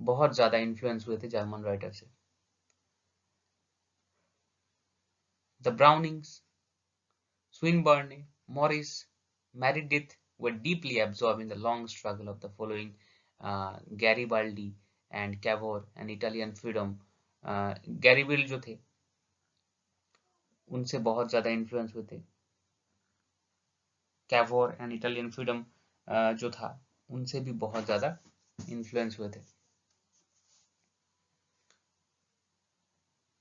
बहुत ज्यादा इन्फ्लुएंस हुए थे जर्मन राइटर से। The Brownings, Swinburne, Morris, Meredith were deeply absorbed in the long struggle of the following Garibaldi and Cavour and Italian freedom. गैरीबिल्ड जो थे उनसे बहुत ज्यादा इन्फ्लुएंस हुए थे। कैवोर एंड इटालियन फ्रीडम जो था उनसे भी बहुत ज्यादा इन्फ्लुएंस हुए थे।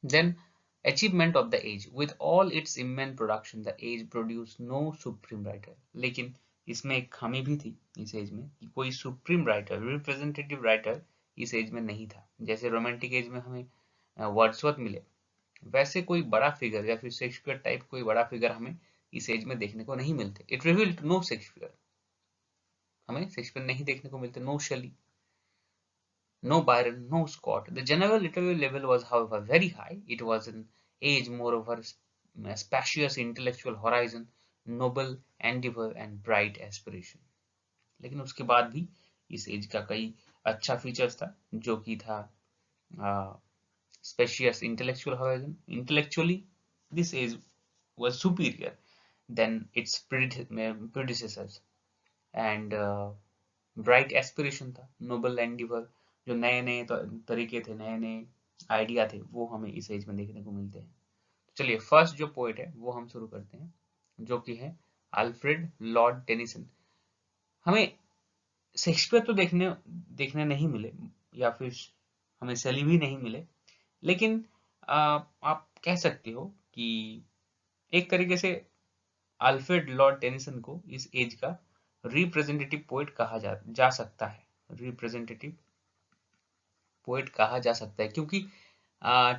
Then achievement of the age, with all its immense production, the age produced no supreme writer। लेकिन इसमें एक खामी भी थी इस एज में कि कोई सुप्रीम राइटर, रिप्रेजेंटेटिव राइटर इस एज में नहीं था। जैसे रोमांटिक एज में हमें वर्ड्सवर्थ मिले, वैसे कोई बड़ा फिगर या फिर शेक्सपियर टाइप कोई बड़ा फिगर हमें इस एज में देखने को नहीं मिलते। इट रिवील्ड नो शेक्सपियर, हमें शेक्सपियर नहीं देखने को मिलते, no Shelley, no Byron, no Scott. The general literary level was, however, very high. It was an age, moreover, a spacious intellectual horizon, noble endeavor and bright aspiration. लेकिन उसके बाद भी इस एज का कई अच्छा फीचर्स था, जो कि था spacious intellectual horizon. Intellectually, this age was superior than its predecessors, and bright aspiration था, नोबल एंडिवर, जो नए नए तरीके थे, नए नए आइडिया थे, वो हमें इस एज में देखने को मिलते हैं। चलिए फर्स्ट जो पोएट है वो हम शुरू करते हैं, जो कि है अल्फ्रेड लॉर्ड टेनिसन। हमें शेक्सपियर तो देखने नहीं मिले या फिर हमें शैली भी नहीं मिले, लेकिन आप कह सकते हो कि एक तरीके से अल्फ्रेड लॉर्ड टेनिसन को इस एज का रिप्रेजेंटेटिव पोएट कहा जा सकता है, रिप्रेजेंटेटिव पोएट कहा जा सकता है, क्योंकि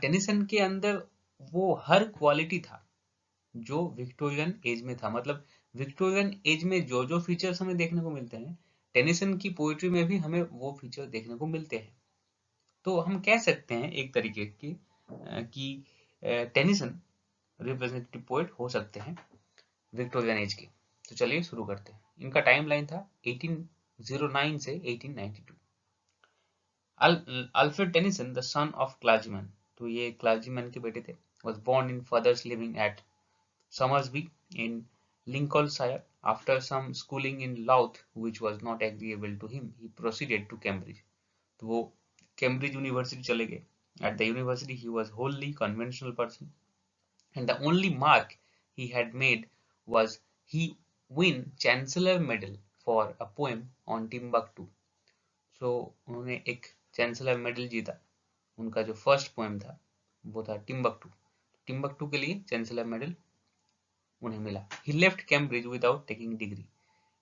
टेनिसन के अंदर वो हर क्वालिटी था जो विक्टोरियन एज में था। मतलब विक्टोरियन एज में जो जो फीचर्स हमें देखने को मिलते हैं, टेनिसन की पोएट्री में भी हमें वो फीचर देखने को मिलते हैं। तो हम कह सकते हैं एक तरीके की कि टेनिसन रिप्रेजेंटेटिव पोएट हो सकते हैं विक्टोरियन एज के। तो चलिए शुरू करते हैं। इनका टाइम लाइन था 1809 से 1892। Alfred Tennyson, the son of clergyman, तो ये क्लर्जीमैन के बेटे थे, was born in father's living at Somersby in Lincolnshire. After some schooling in Louth, which was not agreeable to him, he proceeded to Cambridge. तो वो कैम्ब्रिज यूनिवर्सिटी चले गए। At the university, he was wholly conventional person, and the only mark he had made was he win Chancellor Medal for a poem on Timbuktu. सो उन्होंने एक चांसलर मेडल जीता। उनका जो फर्स्ट पोएम था वो था टिम्बकटू। टिम्बकटू के लिए चांसलर मेडल उन्हें मिला। He left Cambridge without taking degree.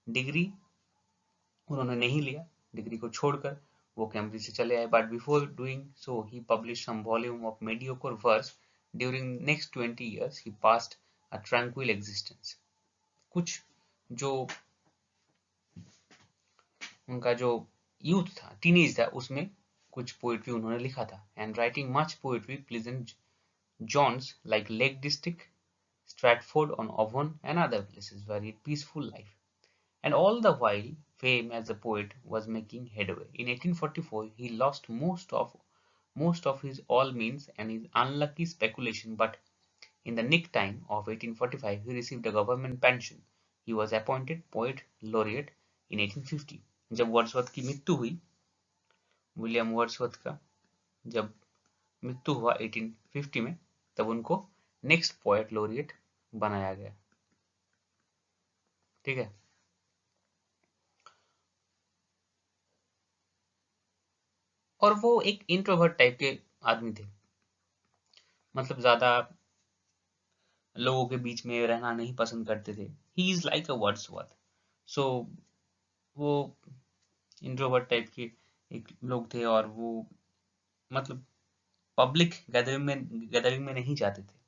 Degree उन्होंने नहीं लिया, डिग्री को छोड़कर वो कैम्ब्रिज से चले आए। But before doing so he publish some volume of mediocre verse. During next 20 years he passed a tranquil existence. कुछ जो उनका जो यूथ था, टीनेज था, उसमें कुछ पोएट्री उन्होंने लिखा था। And writing much poetry pleasant zones like lake district, Stratford on Avon and other places where he peaceful life. And all the while, fame as a poet was making headway. In 1844, he lost most of his all means and his unlucky speculation, but in the nick time of 1845, he received a government pension. He was appointed poet laureate in 1850. जब वर्ड्सवर्थ की मृत्यु हुई, विलियम वर्ड्सवर्थ का जब मृत्यु हुआ 1850 में, तब उनको नेक्स्ट पोएट लोरिएट बनाया गया। ठीक है। और वो एक इंट्रोवर्ट टाइप के आदमी थे, मतलब ज्यादा लोगों के बीच में रहना नहीं पसंद करते थे। He is like a Wordsworth. So वो इंट्रोवर्ट टाइप के एक लोग थे और वो मतलब पब्लिक गैदरिंग में नहीं जाते थे।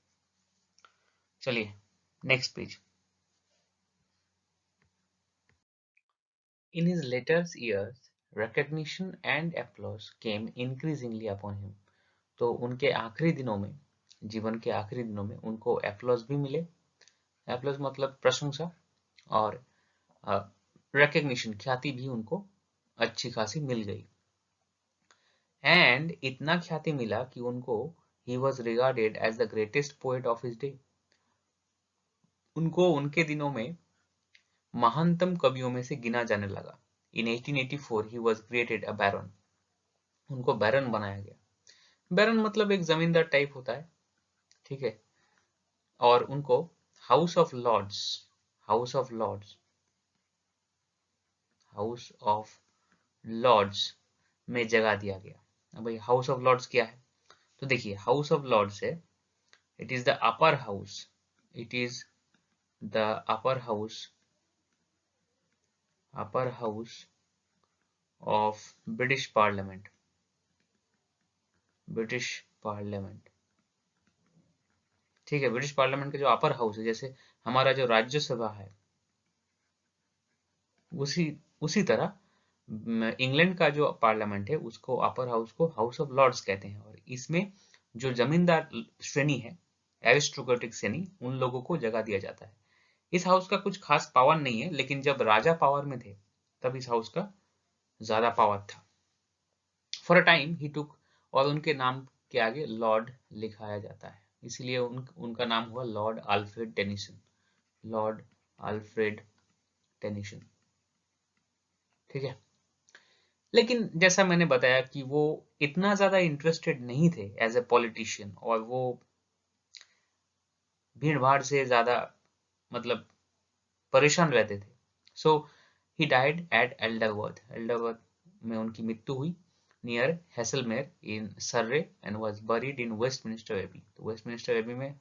चलिए next page. In his later years recognition and applause came increasingly upon him. तो उनके आखिरी दिनों में, जीवन के आखिरी दिनों में उनको एप्लॉज भी मिले। एप्लॉज मतलब प्रशंसा, और रिकग्निशन, ख्याति भी उनको अच्छी खासी मिल गई। एंड इतना ख्याति मिला कि उनको he was regarded as the greatest poet of his day. उनको उनके दिनों में महानतम कवियों में से गिना जाने लगा। इन 1884 ही वॉज क्रिएटेड अ बैरन। उनको बैरन बनाया गया। बैरन मतलब एक जमींदार टाइप होता है, ठीक है। और उनको हाउस ऑफ लॉर्ड्स में जगह दिया गया। अब भाई हाउस ऑफ लॉर्ड्स क्या है? तो देखिए, हाउस ऑफ लॉर्ड्स है, it is the upper house, upper house of British parliament. ठीक है, ब्रिटिश पार्लियामेंट का जो अपर हाउस है, जैसे हमारा जो राज्यसभा है, उसी तरह इंग्लैंड का जो पार्लियामेंट है उसको अपर हाउस को हाउस ऑफ लॉर्ड्स कहते हैं। और इसमें जो जमींदार श्रेणी है, एरिस्टोक्रेटिक श्रेणी, उन लोगों को जगह दिया जाता है। इस हाउस का कुछ खास पावर नहीं है, लेकिन जब राजा पावर में थे तब इस हाउस का ज्यादा पावर था। फॉर अ टाइम ही टुक, और उनके नाम के आगे लॉर्ड लिखाया जाता है, इसीलिए उनका नाम हुआ लॉर्ड अल्फ्रेड टेनिसन। ठीक है। लेकिन जैसा मैंने बताया कि वो इतना ज्यादा इंटरेस्टेड नहीं थे एज ए पॉलिटिशियन, और वो भीड़ भाड़ से ज्यादा मतलब परेशान रहते थे। सो ही डाइड एट एल्डरवर्थ में उनकी मृत्यु हुई, near Haslemere in Surrey, and was buried in Westminster Abbey. तो वेस्टमिनिस्टर एबी में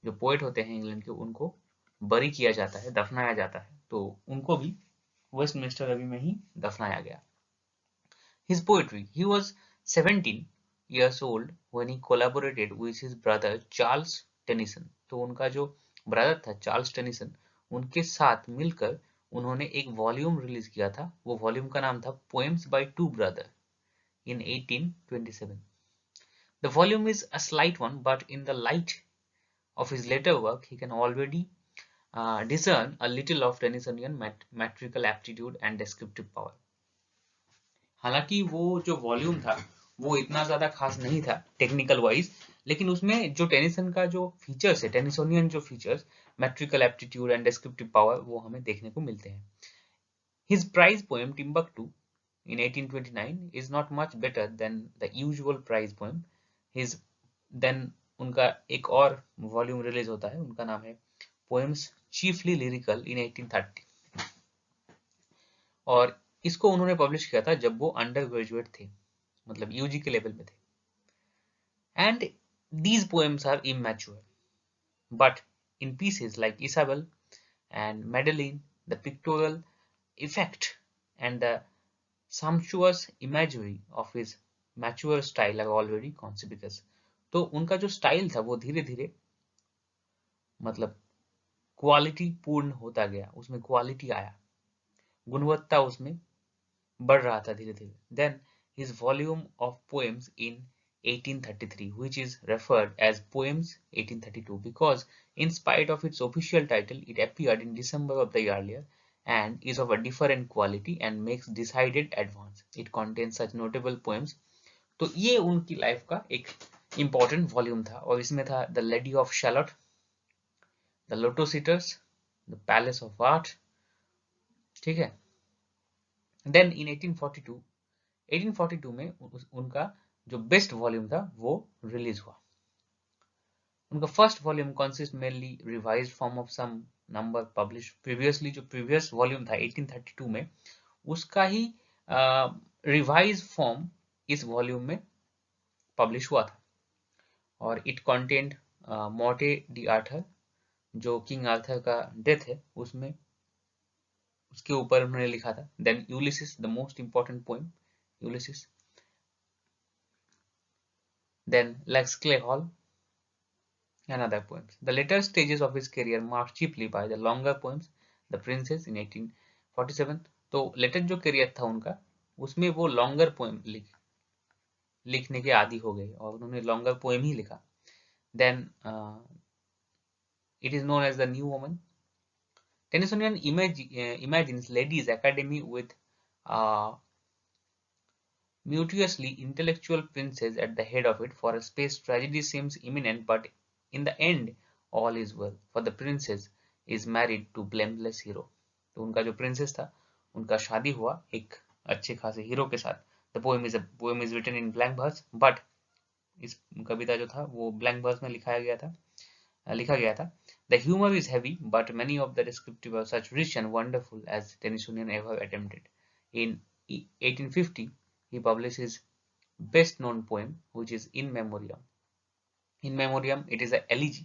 जो पोएट होते हैं इंग्लैंड के, उनको बरी किया जाता है, दफनाया जाता है, तो उनको भी वेस्टमिनिस्टर एबी में ही दफनाया गया। His poetry. He was 17 years old when he collaborated with his brother Charles Tennyson. तो उनका जो ब्रदर था चार्ल्स टेनिसन, उनके साथ मिलकर उन्होंने एक वॉल्यूम रिलीज किया था। वो वॉल्यूम का नाम था poems by two brother in 1827. The volume is a slight one, but in the light of his later work, he can already discern a little of Tennysonian metrical aptitude and descriptive power. हालांकि वो जो वॉल्यूम था वो इतना ज्यादा खास नहीं था टेक्निकल वाइज, लेकिन उसमें जो टेनिसन का जो फीचर्स है, टेनिसोनियन जो features, metrical aptitude and descriptive power, वो हमें देखने को मिलते हैं। His prize poem Timbuktu in 1829 is not much better than the usual prize poem. His then उनका एक और वॉल्यूम रिलीज होता है, उनका नाम है पोएम्स चीफली लिरिकल in 1830। और इसको उन्होंने पब्लिश किया था जब वो अंडर ग्रेजुएट थे, मतलब यूजी के लेवल में थे। And these poems are immature, but in pieces like Isabel and Madeline, the pictorial effect and the sumptuous imagery of his mature style are already conspicuous. तो उनका जो स्टाइल था वो धीरे धीरे मतलब क्वालिटी पूर्ण होता गया, उसमें क्वालिटी आया, गुणवत्ता उसमें बढ़ रहा था धीरे धीरे. Then his volume of poems in 1833, which is referred as Poems 1832, because in spite of its official title, it appeared in December of the year earlier and is of a different quality and makes decided advance. It contains such notable poems. तो ये उनकी लाइफ का एक important वॉल्यूम था और इसमें था the Lady of Shalott, the Lotus Eaters, the Palace of Art. ठीक है. देन इन 1842 में उनका जो बेस्ट वॉल्यूम था वो रिलीज हुआ. उनका first volume consist mainly revised form of some number publish previously. जो प्रीवियस वॉल्यूम था 1832 में, उसका ही रिवाइज फॉर्म इस वॉल्यूम में पब्लिश हुआ था और it content Morte d'Arthur, जो किंग आर्थर का डेथ है उसमें उसके ऊपर उन्होंने लिखा था. Then Ulysses, the most important poem Ulysses. Then Lex Clay Hall and other poems. The later stages of his career marked chiefly by the longer poems, The Princess in 1847. तो लेटर जो करियर था उनका उसमें वो लॉन्गर पोएम लिखने के आदी हो गए और उन्होंने लॉन्गर पोएम ही लिखा. Then it is known as the new woman. Tennysonian imagines ladies academy with mutuously intellectual princes at the head of it. For a space tragedy seems imminent, but in the end all is well, for the princess is married to blameless hero. तो उनका जो प्रिंसेस था उनका शादी हुआ एक अच्छे खासे हीरो के साथ. The poem is written in blank verse, but इस कविता जो था वो ब्लैंक वर्स में लिखा गया था. The humor is heavy, but many of the descriptive are such rich and wonderful as Tennysonian ever attempted. In 1850, he published his best known poem, which is In Memoriam. In Memoriam, it is a elegy.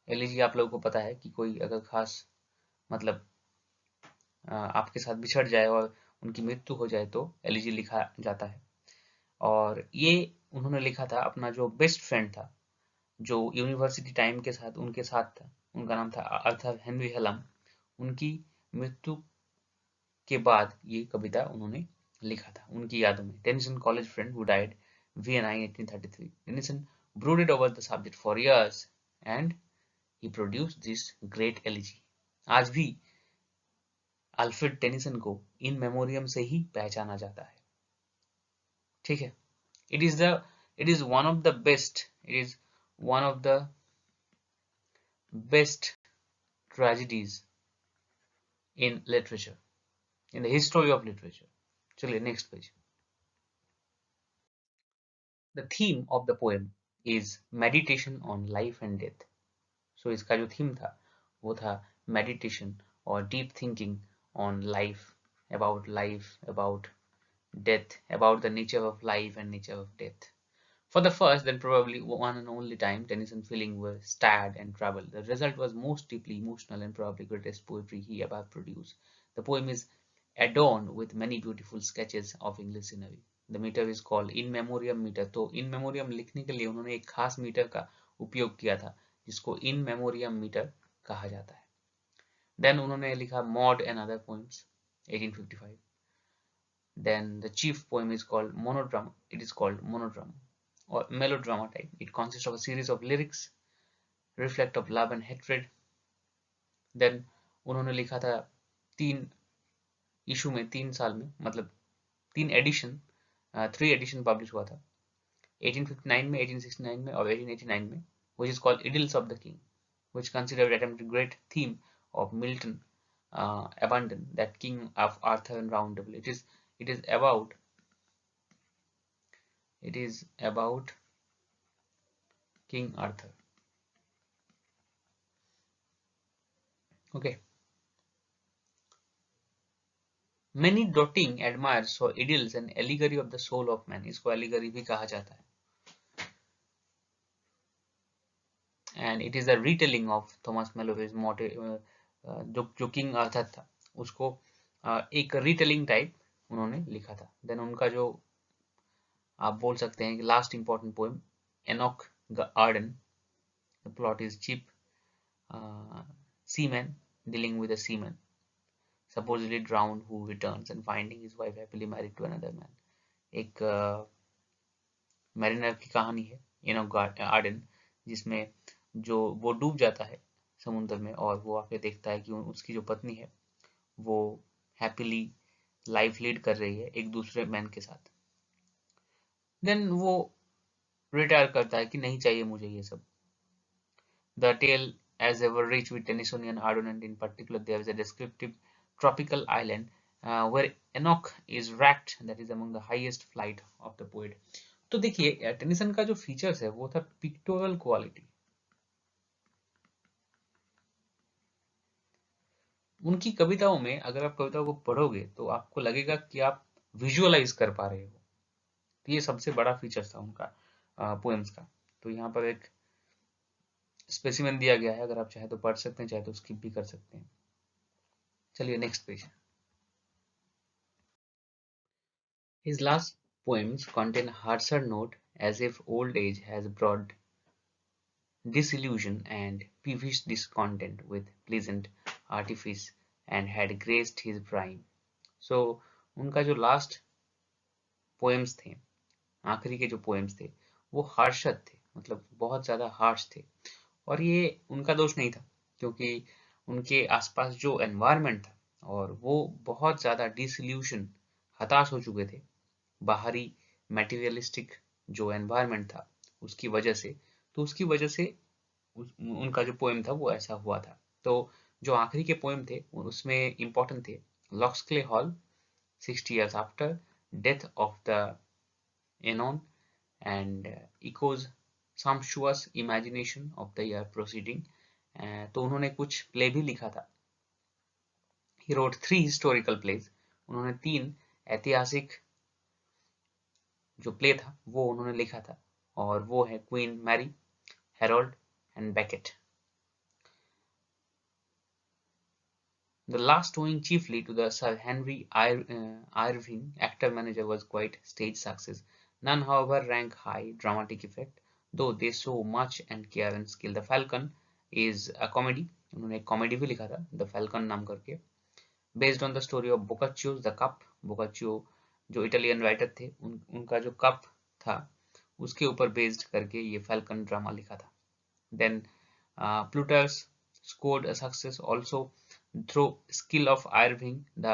Elegy आप लोगों को पता है कि कोई अगर खास मतलब आपके साथ बिछड़ जाए और उनकी मृत्यु हो जाए तो एलिजी लिखा जाता है. और ये उन्होंने लिखा था अपना जो बेस्ट फ्रेंड था जो यूनिवर्सिटी टाइम के साथ उनके साथ था, उनका नाम था आर्थर हेनरी हेलम. उनकी मृत्यु के बाद ये कविता उन्होंने लिखा था उनकी यादों में. Tennyson college friend who died Vienna in 1833. Tennyson brooded over the subject for years and he produced this great elegy. आज भी अल्फ्रेड टेनिसन को इन मेमोरियम से ही पहचाना जाता है. ठीक है. It is one of the best. It is one of the best tragedies in literature, in the history of literature. चलिए next page. The theme of the poem is meditation on life and death. So इसका जो theme था वो था meditation or deep thinking on life, about death, about the nature of life and nature of death. For the first, then probably one and only time, Tennyson feeling was sad and troubled. The result was most deeply emotional and probably greatest poetry he ever produced. The poem is adorned with many beautiful sketches of English scenery. The meter is called In Memoriam meter. तो In Memoriam लिखने के लिए उन्होंने एक खास मीटर का उपयोग किया था जिसको In Memoriam meter कहा जाता है. Then उन्होंने लिखा Maud and other poems, 1855. Then the chief poem is called Monodrama. It is called Monodrama or melodrama type. It consists of a series of lyrics reflect of love and hatred. Then उन्होंने लिखा था 3 इशू में 3 साल में, मतलब 3 एडिशन 3 एडिशन पब्लिश हुआ था 1859 में, 1869 में और 1889 में, which is called Idylls of the King, which considered attempted great theme of Milton abandon that King of Arthur and Round Table. It is about King Arthur. Okay. Many doting admires so idylls and allegory of the soul of man, इसको allegory भी कहा जाता है, and it is a retelling of Thomas Malory's जो किंग अर्थर था उसको एक रिटेलिंग टाइप उन्होंने लिखा था। देन उनका जो आप बोल सकते हैं कि last important poem Enoch Arden, the plot is cheap seaman dealing with a seaman supposedly drowned who returns and finding his wife happily married to another man। एक मैरिनर की कहानी है एनॉक आर्डन, जिसमें जो वो डूब जाता है समुद्र में और वो आके देखता है कि उसकी जो पत्नी है वो हैप्पीली लाइफ लीड कर रही है एक दूसरे मैन के साथ। देन वो रिटायर करता है कि नहीं चाहिए मुझे ये सब। The tale as ever rich with Tennysonian ardor, and in particular there is a descriptive tropical island where Enoch is wrecked, that is among the highest flight of the poet। तो देखिए टेनिसन का जो फीचर्स है वो था पिक्टोरल क्वालिटी। उनकी कविताओं में अगर आप कविताओं को पढ़ोगे तो आपको लगेगा कि आप विजुअलाइज कर पा रहे हो, तो ये सबसे बड़ा फीचर था उनका पोएम्स का। तो यहाँ पर एक स्पेसिमेन दिया गया है, अगर आप चाहे तो पढ़ सकते हैं, चाहे तो स्किप भी कर सकते हैं। चलिए next page. His last poems contain harsher note, as if old age has brought disillusion and peevish discontent with pleasant artifice and had graced his prime। So उनका जो लास्ट पोएम्स थे, आखिरी के जो पोएम्स थे वो हार्शद थे, मतलब बहुत ज्यादा हार्श थे। और ये उनका दोष नहीं था, क्योंकि उनके आसपास जो एनवायरनमेंट था और वो बहुत ज्यादा डिसल्यूशन, हताश हो चुके थे बाहरी मटेरियलिस्टिक जो एनवायरनमेंट था उसकी वजह से। तो उसकी वजह से उनका जो पोएम था वो ऐसा हुआ था। तो जो आखिरी के पोएम थे उसमें इंपॉर्टेंट थे Locksley Hall, 60 years after, death of the Oenone and echoes sumptuous imagination of the year proceeding। तो उन्होंने कुछ प्ले भी लिखा था। He wrote 3 historical plays। उन्होंने 3 ऐतिहासिक जो प्ले था वो उन्होंने लिखा था, और वो है Queen Mary, Harold and Becket. The last owing chiefly to the Sir Henry Irving actor-manager was quite stage success. None, however, rank high dramatic effect, though they show much and care and skill। The Falcon is a comedy। उन्होंने एक कॉमेडी भी लिखा था द फैल्कन नाम करके, based on the story of Boccaccio's the cup. Boccaccio जो इटालियन राइटर थे, उनका जो कप था उसके ऊपर बेस्ड करके ये फैल्कन ड्रामा लिखा था। देन प्लूटर्स scored a success also through skill of Irving, the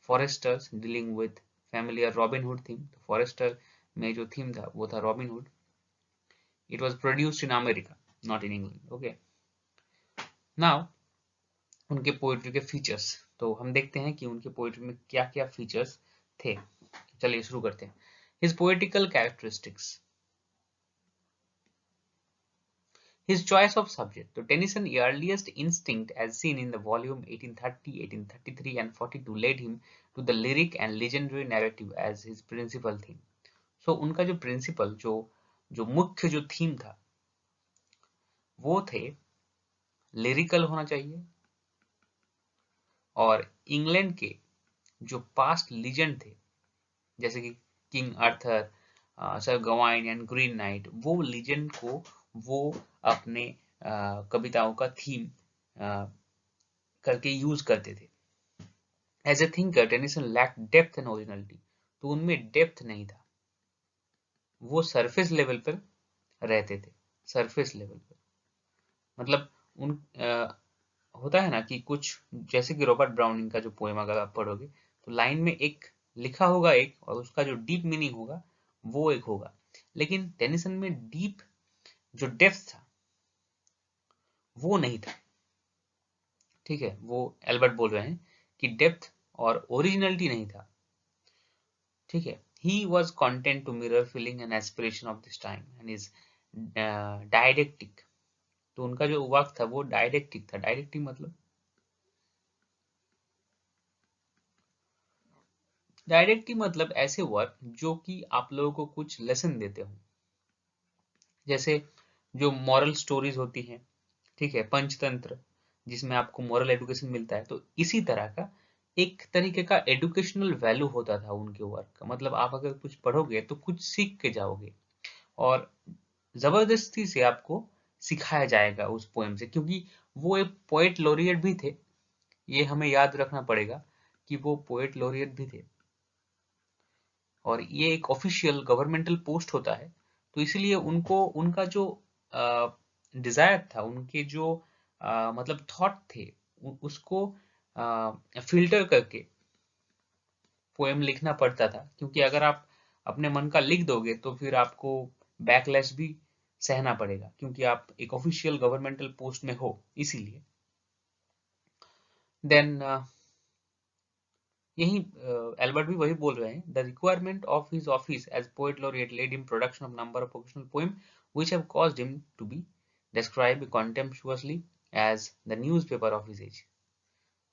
Foresters dealing with familiar Robin Hood theme। तो फॉरेस्टर में जो थीम था वो था robin hood. It was produced in America, not in England। Okay, now उनके पोएट्री के फीचर्स। तो हम देखते हैं कि उनके पोएट्री में क्या क्या फीचर्स थे। चलिए शुरू करते हैं। His poetical characteristics। His choice of subject। तो Tennyson earliest instinct as seen in the volume 1830, 1833 and 42 led him to the lyric and legendary narrative as his principal theme। So उनका जो प्रिंसिपल जो मुख्य जो थीम था वो थे लिरिकल होना चाहिए, और इंग्लैंड के जो पास्ट लीजेंड थे जैसे कि king Arthur, sir Gawain and green night, वो लीजेंड को वो अपने कविताओं का थीम करके यूज करते थे। As a thinker Tennyson lack depth and originality. तो उनमें डेप्थ नहीं था, वो सरफेस लेवल पर रहते थे। सरफेस लेवल पर मतलब उन होता है ना कि कुछ, जैसे कि रॉबर्ट ब्राउनिंग का जो पोएम अगर आप पढ़ोगे तो लाइन में एक लिखा होगा एक, और उसका जो डीप मीनिंग होगा वो एक होगा, लेकिन टेनिसन में डीप जो डेप्थ था वो नहीं था। ठीक है, वो एल्बर्ट बोल रहे हैं कि डेप्थ और ओरिजिनलिटी नहीं था। ठीक है, he was content to mirror feeling and aspiration of this time and is didactic। तो उनका जो वर्क था वो डायडेक्टिक था। डायडेक्टिक मतलब डायरेक्टली मतलब ऐसे वर्क जो कि आप लोगों को कुछ लेसन देते हो, जैसे जो मॉरल स्टोरीज होती हैं, ठीक है, पंचतंत्र जिसमें आपको मॉरल एजुकेशन मिलता है, तो इसी तरह का एक तरीके का एजुकेशनल वैल्यू होता था उनके वर्क का। मतलब आप अगर कुछ पढ़ोगे तो कुछ सीख के जाओगे, और जबरदस्ती से आपको सिखाया जाएगा उस पोएम से, क्योंकि वो एक पोएट लॉरिएट भी थे। ये हमें याद रखना पड़ेगा कि वो पोएट लॉरिएट भी थे, और ये एक ऑफिशियल गवर्नमेंटल पोस्ट होता है, तो इसलिए उनको उनका जो डिजायर था, उनके जो मतलब थॉट थे, उसको फिल्टर करके पोएम लिखना पड़ता था, क्योंकि अगर आप अपने मन का लिख दोगे तो फिर आपको बैकलैश भी सहना पड़ेगा, क्योंकि आप एक ऑफिशियल गवर्नमेंटल पोस्ट में हो, इसीलिए। देन यही एल्बर्ट भी वही बोल रहे हैं, the requirement of his office as poet laureate led him production of number of occasional poem which have caused him to be described contemptuously as the newspaper of his age.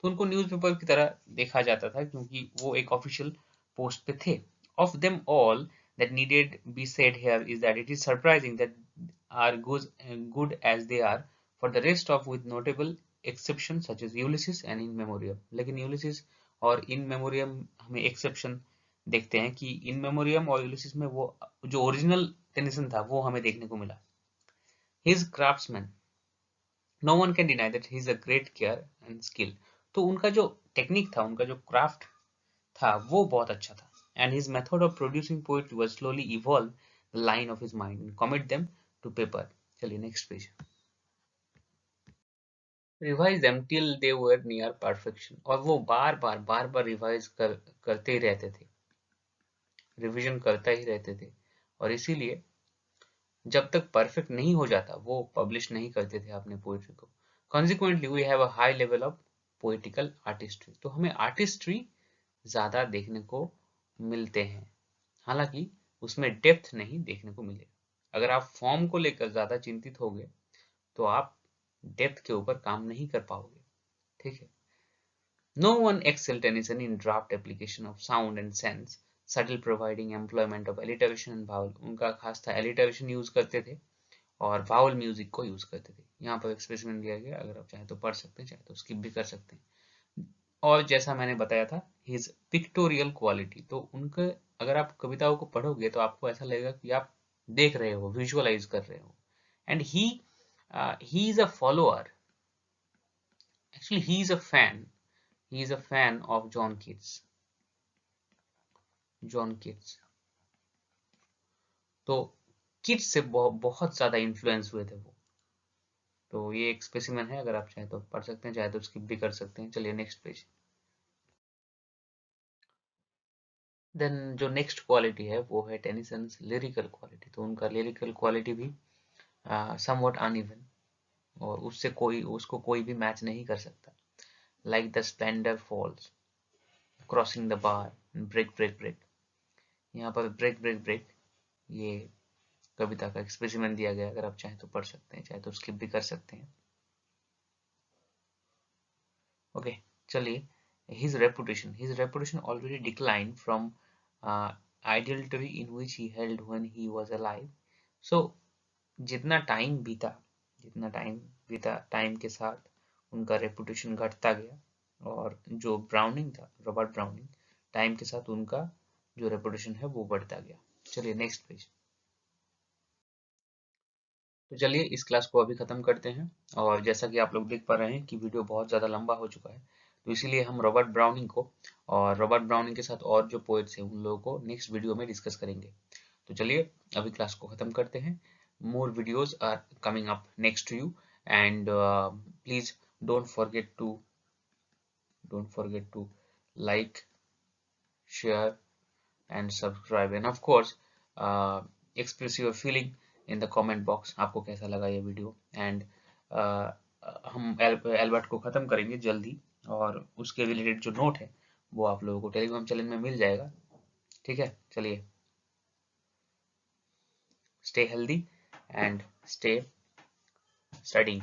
तो उनको न्यूज़पेपर की तरह देखा जाता था, क्योंकि वो एक ऑफिशियल पोस्ट पे थे। Of them all that needed be said here is that it is surprising that are good as they are for the rest of with notable exceptions such as Ulysses and In Memoriam। लेकिन Ulysses और In Memoriam हमें एक्सेप्शन देखते हैं कि In Memoriam और Ulysses में वो जो ओरिजिनल टेनिसन था वो हमें देखने को मिला। His craftsman, no one can deny that he is a great care and skill। तो उनका जो टेक्निक था, उनका जो क्राफ्ट था, वो बहुत अच्छा था। And his method of producing poetry was slowly evolve the line of his mind and commit them to paper। चलिए next page. Revise them till they were near perfection। और वो बार बार रिवाइज करते ही रहते थे, रिवीजन करता ही रहते थे, और इसीलिए जब तक परफेक्ट नहीं हो जाता वो पब्लिश नहीं करते थे अपने पोएट्री को। Consequently we have a high level of poetical artistry। तो हमें आर्टिस्ट्री ज्यादा देखने को मिलते हैं, हालांकि उसमें डेप्थ नहीं देखने को मिलेगा। अगर आप फॉर्म को लेकर ज्यादा चिंतित होगे तो आप डेप्थ के ऊपर काम नहीं कर पाओगे, ठीक है। No one excelled Tennyson in draft application of sound and sense, subtle providing employment of alliteration and vowel। उनका खास था alliteration यूज करते थे और वावल म्यूजिक को यूज करते थे। यहाँ पर एक्सप्रेशन दिया गया, अगर आप चाहें तो पढ़ सकते हैं, चाहे तो स्किप भी कर सकते हैं। और जैसा मैंने बताया था, हिज पिक्टोरियल क्वालिटी, तो उनके अगर आप कविताओं को पढ़ोगे तो आपको ऐसा लगेगा कि आप देख रहे हो, विजुअलाइज कर रहे हो। And he is a follower, actually he is a fan of John Keats. तो किट्स से बहुत ज्यादा इन्फ्लुएंस हुए थे वो। तो ये एक स्पेसिमेन है, अगर आप चाहे तो पढ़ सकते हैं, चाहे तो स्किप भी कर सकते हैं। चलिए नेक्स्ट पेज। देन जो नेक्स्ट क्वालिटी है वो है टेनिसन्स लिरिकल क्वालिटी। तो उनका लिरिकल क्वालिटी भी समवट अनइवन, और उसको कोई भी मैच नहीं कर सकता। Like the splendour falls, crossing the bar, break break break. यहाँ पर ब्रेक ब्रेक ब्रेक ये कविता का एक्सपेरिमेंट दिया गया, अगर आप चाहें तो पढ़ सकते हैं, चाहे तो स्किप भी कर सकते हैं। ओके, चलिए। His reputation already declined from idolatry in which he held when he was alive। So जितना टाइम बीता टाइम के साथ उनका रेपुटेशन घटता गया, और जो ब्राउनिंग था, रॉबर्ट ब्राउनिंग, टाइम के साथ उनका जो रेपुटेशन है वो बढ़ता गया। चलिए नेक्स्ट पेज। तो चलिए इस क्लास को अभी खत्म करते हैं, और जैसा कि आप लोग देख पा रहे हैं कि वीडियो बहुत ज़्यादा लंबा हो चुका है, तो इसीलिए हम रॉबर्ट ब्राउनिंग को और रॉबर्ट ब्राउनिंग के साथ और जो पोएट्स हैं उन लोगों को नेक्स्ट वीडियो में डिस्कस करेंगे। तो चलिए अभी क्लास को खत्म करते हैं। More videos are coming up next to you, and please don't forget to like, share and subscribe, and of course express your feeling in the comment box। आपको कैसा लगा ये वीडियो, एंड हम एल्बर्ट को ख़त्म करेंगे जल्दी, और उसके रिलेटेड जो नोट है वो आप लोगों को टेलीग्राम चैनल में मिल जाएगा, ठीक है। चलिए, stay healthy and stay studying.